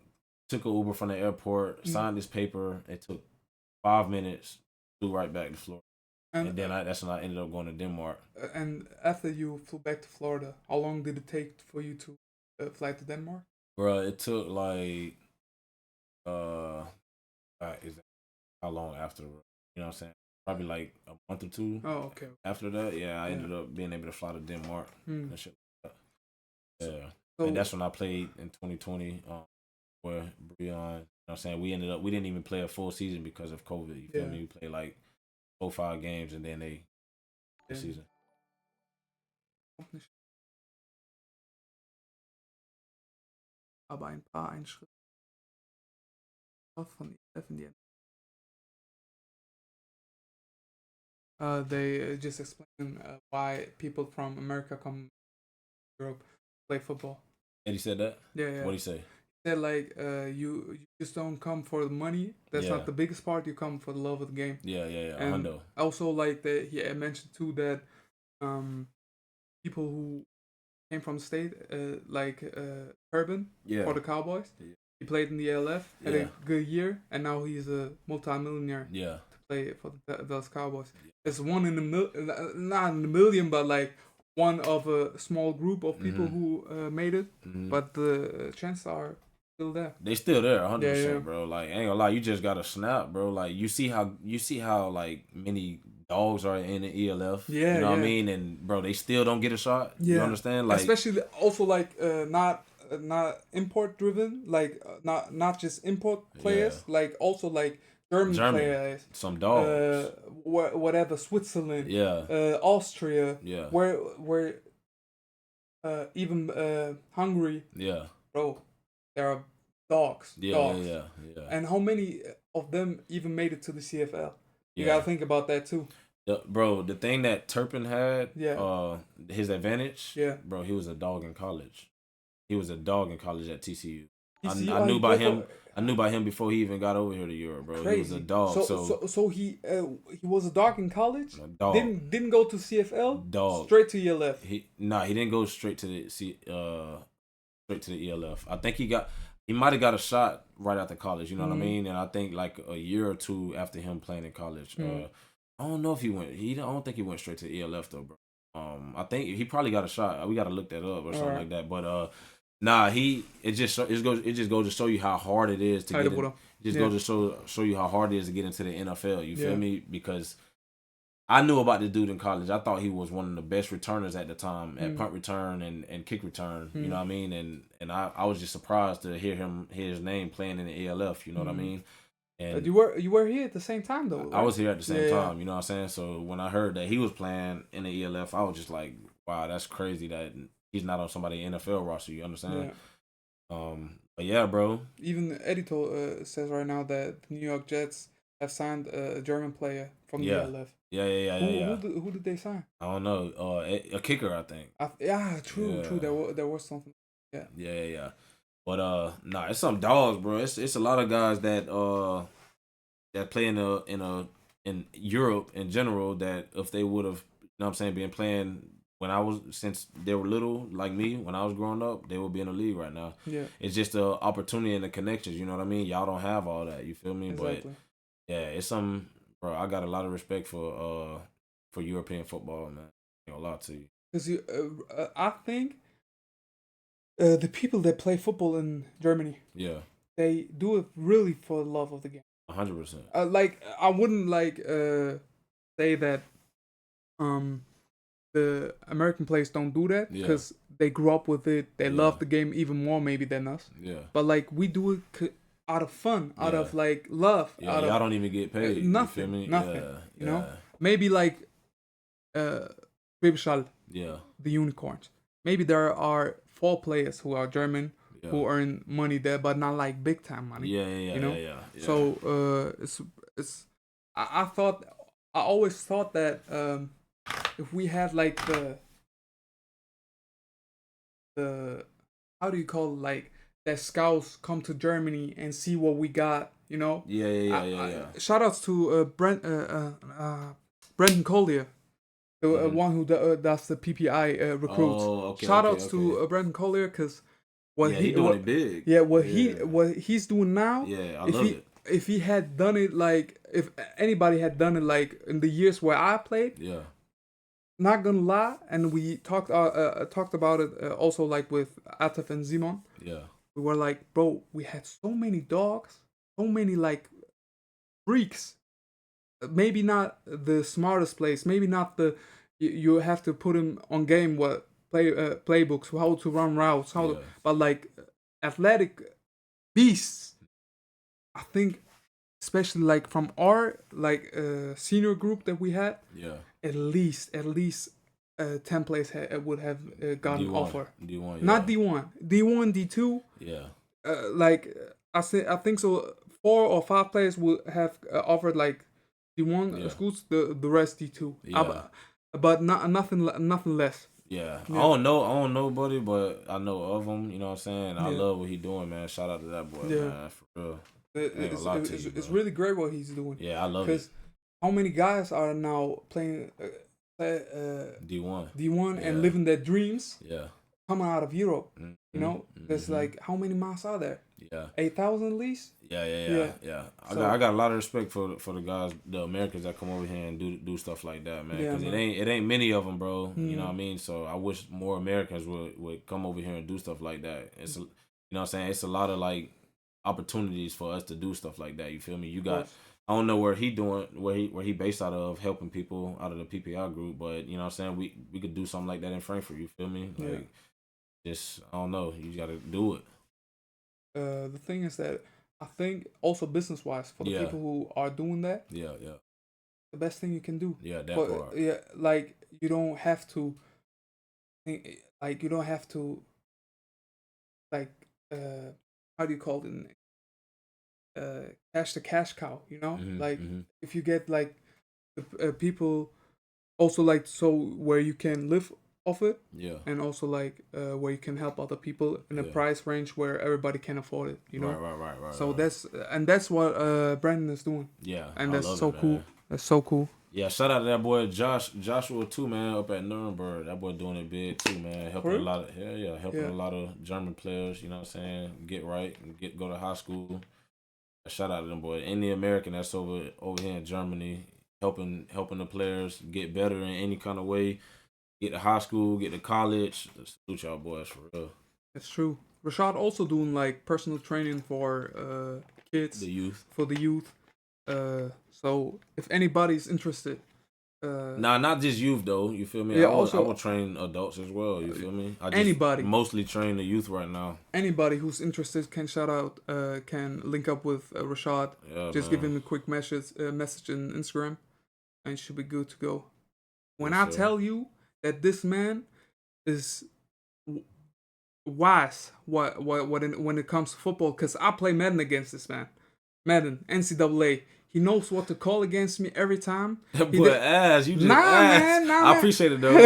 took an Uber from the airport, signed this paper. It took 5 minutes, flew right back to Florida. And then that's when I ended up going to Denmark. And after you flew back to Florida, how long did it take for you to fly to Denmark? Bro, it took Uh, is how long after? You know what I'm saying? Probably like a month or two. Oh, okay. After that, I ended up being able to fly to Denmark and shit like that. Yeah, So, and that's when I played in 2020. For Breon, you know what I'm saying? We didn't even play a full season because of COVID. You feel me? We played like 4-5 games and then the season. Aber ein paar Einschritte von die they just explain why people from America come to Europe play football. And he said that? Yeah. What'd he say? He said like you just don't come for the money. That's not the biggest part. You come for the love of the game. Yeah. And also like that he mentioned too that people who came from the state like Urban for the Cowboys. Yeah. He played in the LF, had a good year, and now he's a multi-millionaire. Yeah. Play for the Dallas Cowboys. It's one in not in a million, but like one of a small group of people who made it. But the chances are still there. They still there, 100%, bro. Like, ain't gonna lie, you just gotta snap, bro. Like, you see how like many dogs are in the ELF. Yeah, you know what I mean? And bro, they still don't get a shot. Yeah. You understand? Like, especially also like not import driven, like not just import players, like also like German players, some dogs, whatever, Switzerland, Austria, where even Hungary, bro, there are dogs, yeah. And how many of them even made it to the CFL? You gotta think about that too. Bro, the thing that Turpin had, his advantage, bro, he was a dog in college. He was a dog in college at TCU. I knew about him. I knew about him before he even got over here to Europe, bro. Crazy. He was a dog. So he was a dog in college. Dog. Didn't go to CFL. Dog. Straight to ELF. He didn't go straight to the ELF. I think he might have got a shot right after college. You know what I mean? And I think like a year or two after him playing in college. I don't know if he went. I don't think he went straight to the ELF though, bro. I think he probably got a shot. We got to look that up or something like that. But nah, it just goes to show you how hard it is to get. It just goes to show you how hard it is to get into the NFL. You feel me? Because I knew about this dude in college. I thought he was one of the best returners at the time at punt return and kick return. You know what I mean? And I was just surprised to hear his name playing in the ELF. You know what I mean? And you were here at the same time though. Right? I was here at the same time. You know what I'm saying? So when I heard that he was playing in the ELF, I was just like, wow, that's crazy that he's not on somebody's NFL roster. You understand? But yeah, bro. Even Edito says right now that the New York Jets have signed a German player from the ELF. Yeah. Who did they sign? I don't know. A kicker, I think. True. There was something. Yeah. But it's some dogs, bro. It's a lot of guys that play in Europe in general that if they would have, you know what I'm saying, been playing since they were little, like me, when I was growing up, they would be in the league right now. Yeah. It's just the opportunity and the connections, you know what I mean? Y'all don't have all that, you feel me? Exactly. But yeah, it's some, bro, I got a lot of respect for European football, man. You know, a lot to you. Because I think the people that play football in Germany, they do it really for the love of the game. 100%. Like I wouldn't say that the American players don't do that because they grew up with it. They love the game even more maybe than us. Yeah. But like we do it out of fun, out of like love. Yeah, y'all don't even get paid. Nothing. You feel me? Nothing. You know? Maybe like Besuch, the Unicorns. Maybe there are 4 players who are German who earn money there, but not like big time money. You know? So it's I always thought that if we had like the how do you call it, like that scouts come to Germany and see what we got, you know? Yeah. Shout outs to Brendan Collier, the one who does the PPI recruits. Oh, okay. Shout outs to Brendan Collier because he's doing it big. Yeah, what he's doing now. Yeah, I love it. If he had done it like if anybody had done it like in the years where I played. Yeah. Not gonna lie, and we talked about it also like with Atef and Simon. Yeah. We were like, bro, we had so many dogs so many like freaks. Maybe not the smartest players. Maybe not the you have to put him on game what playbooks, how to run routes, but like athletic beasts. I think especially like from our like senior group that we had. Yeah. At least 10 players would have gotten D1, offer. D1, yeah. Not D1, D1, D2. Yeah. Like I think so. 4 or 5 players would have offered like D1 schools. The rest D2. Yeah. But nothing less. Yeah. I don't know nobody, but I know of him. You know what I'm saying? I love what he doing, man. Shout out to that boy, man. For real. It's really great what he's doing. Yeah, I love it. Because how many guys are now playing D1 and living their dreams? Yeah. Coming out of Europe, you know, there's like how many miles are there? Yeah, 8,000 at least. Yeah. I got a lot of respect for the guys, the Americans that come over here and do stuff like that, man. Because it ain't many of them, bro. You know what I mean? So I wish more Americans would come over here and do stuff like that. It's you know what I'm saying? It's a lot of like opportunities for us to do stuff like that. You feel me? You got. I don't know where he based out of, helping people out of the PPI group, but you know what I'm saying, we could do something like that in Frankfurt. You feel me? Like, just I don't know. You got to do it. The thing is that I think also business wise for the people who are doing that. Yeah. The best thing you can do. Yeah, that part. Yeah, like you don't have to. Like you don't have to. Like how do you call it? Cash the cash cow, you know. Like if you get like the people also like where you can live off it, and also like where you can help other people in a price range where everybody can afford it, you know. Right. So that's what Brandon is doing. Yeah, and that's so cool. Man. That's so cool. Yeah, shout out to that boy Joshua too, man, up at Nuremberg. That boy doing it big too, man. Helping a lot of German players. You know what I'm saying? Get right and go to high school. Shout out to them boys. Any American that's over here in Germany, helping the players get better in any kind of way. Get to high school, get to college. Salute y'all boys for real. That's true. Rashad also doing like personal training for kids. For the youth. So if anybody's interested. Not just youth though. You feel me? Yeah, I will train adults as well. You feel me? I just anybody. Mostly train the youth right now. Anybody who's interested can can link up with Rashad. Yeah, just give him a quick message in Instagram, and should be good to go. When I tell you that this man is wise, when it comes to football, because I play Madden against this man. Madden, NCAA. He knows what to call against me every time. That boy ass. You just man. I appreciate it though.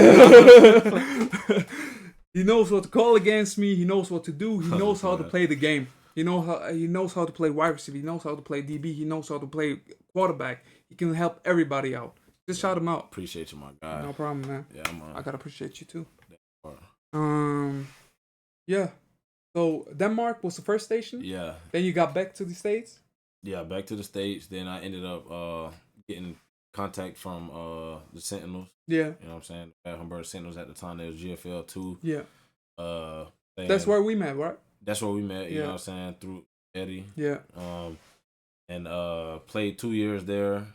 He knows what to call against me. He knows what to do. He knows how to play the game. He knows how to play wide receiver. He knows how to play DB. He knows how to play quarterback. He can help everybody out. Just shout him out. Appreciate you, my guy. No problem, man. Yeah, I gotta appreciate you too. Yeah. So Denmark was the first station. Yeah. Then you got back to the States. Yeah, back to the States. Then I ended up getting contact from the Sentinels. Yeah. You know what I'm saying? The Hamburg Sentinels at the time, they was GFL 2. Yeah. That's where we met, right? That's where we met, you know what I'm saying, through Eddie. Yeah. And played 2 years there.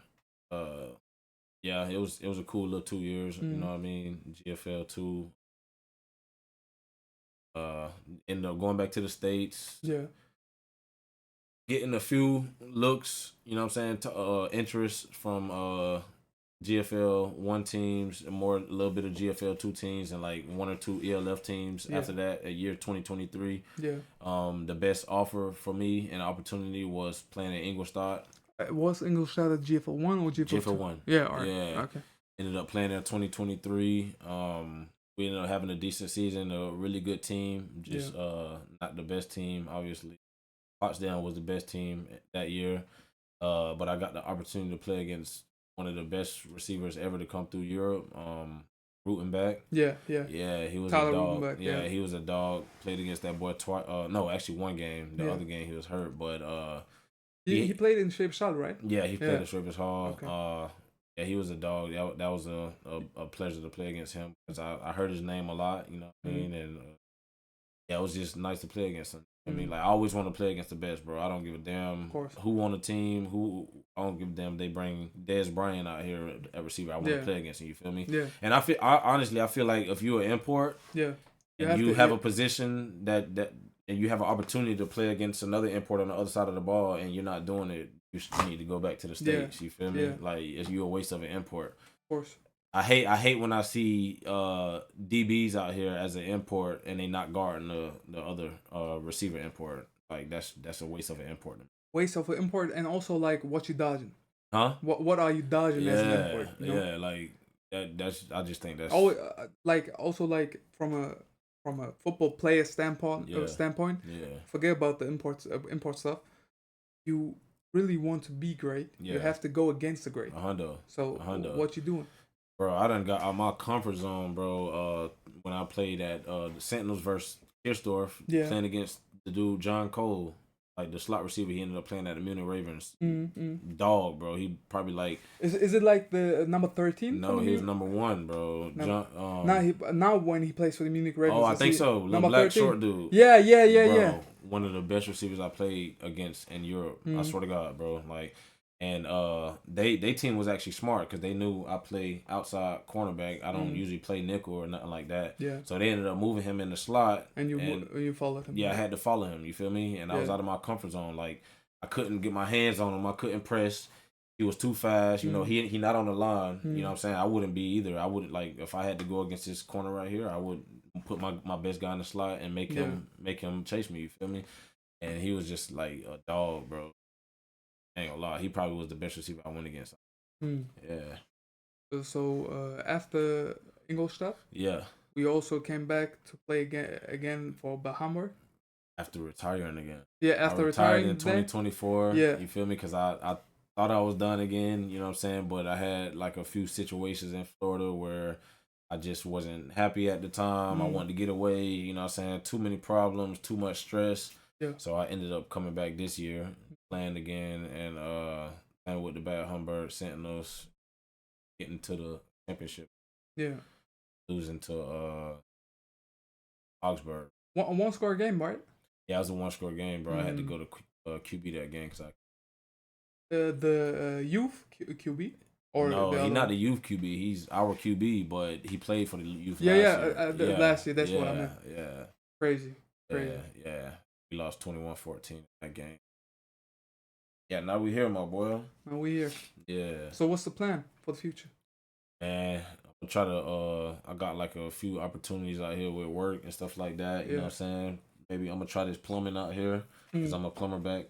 Yeah, it was a cool little 2 years, you know what I mean? GFL 2. Ended up going back to the States. Yeah. Getting a few looks, you know what I'm saying, interest from GFL 1 teams, a little bit of GFL 2 teams, and like 1 or 2 ELF teams. After that, a year 2023. Yeah. The best offer for me and opportunity was playing in Ingolstadt. Was Ingolstadt at GFL 1 or GFL 2? GFL 1. Yeah, all right. Yeah. Okay. Ended up playing there 2023. We ended up having a decent season, a really good team. Just not the best team, obviously. Potsdam was the best team that year. But I got the opportunity to play against one of the best receivers ever to come through Europe. Rutenbeck. Yeah. Yeah, he was Tyler a dog. Rutenbeck, yeah, he was a dog. Played against that boy twice. No, actually one game. The other game he was hurt, but he played in Schwäbisch Hall, right? Yeah, he played in Schwäbisch Hall. Okay. Yeah, he was a dog. That was a pleasure to play against him because I heard his name a lot. You know what I mean? And yeah, it was just nice to play against them. I mean, like I always want to play against the best, bro. I don't give a damn who on the team. I don't give a damn. They bring Dez Bryant out here at receiver. I want to play against him. You feel me? Yeah. And honestly, I feel like if you're an import, and you have a position that and you have an opportunity to play against another import on the other side of the ball, and you're not doing it, you need to go back to the States. You feel me? Like it's you a waste of an import. Of course. I hate when I see DBs out here as an import and they not guarding the other receiver import. Like that's a waste of an import. Waste of an import, and also like what you dodging. Huh? What are you dodging as an import? You know? Yeah, like that's I just think that's always, also from a football player standpoint. Forget about the import stuff. You really want to be great. You have to go against the great. So what you doing? Bro, I done got out my comfort zone, bro. When I played at the Sentinels versus Kirchdorf, playing against the dude John Cole, like the slot receiver, he ended up playing at the Munich Ravens. Dog, bro. He probably like. Is it like the number 13? No, he was number 1, bro. Now when he plays for the Munich Ravens. Oh, I think so. The black 13? Short dude. Yeah. One of the best receivers I played against in Europe. I swear to God, bro. Like. And they team was actually smart because they knew I play outside cornerback. I don't usually play nickel or nothing like that. Yeah. So they ended up moving him in the slot. And you followed him. Yeah, I had to follow him. You feel me? And I was out of my comfort zone. Like I couldn't get my hands on him. I couldn't press. He was too fast. You know, he not on the line. You know what I'm saying? I wouldn't be either. I wouldn't like if I had to go against this corner right here. I would put my best guy in the slot and make him chase me. You feel me? And he was just like a dog, bro. Ain't gonna lie, he probably was the best receiver I went against. Yeah. So after Ingolstadt, we also came back to play again for Bahammer. After retiring again. Yeah, after retiring in 2024. Yeah. You feel me? Because I thought I was done again. You know what I'm saying? But I had like a few situations in Florida where I just wasn't happy at the time. I wanted to get away. You know what I'm saying? Too many problems, too much stress. Yeah. So I ended up coming back this year. Playing again and playing with the Bad Humburg Sentinels, getting to the championship. Yeah. Losing to Augsburg. One score game, right? Yeah, it was a 1-score game, bro. I had to go to QB that game because the youth QB. Or no, he's not the youth QB. He's our QB, but he played for the youth last year. Last year. That's what I meant. Yeah. Crazy. Yeah. We lost 21-14 that game. Yeah, now we here, my boy. Now we here. Yeah. So what's the plan for the future? Man, I'm try to. I got like a few opportunities out here with work and stuff like that. You know what I'm saying? Maybe I'm gonna try this plumbing out here because I'm a plumber back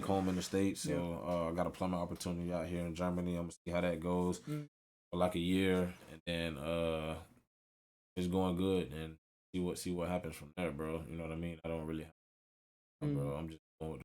home in the States. So I got a plumbing opportunity out here in Germany. I'm gonna see how that goes for like a year, and then it's going good, and see what happens from there, bro. You know what I mean? I don't really, bro. I'm just going with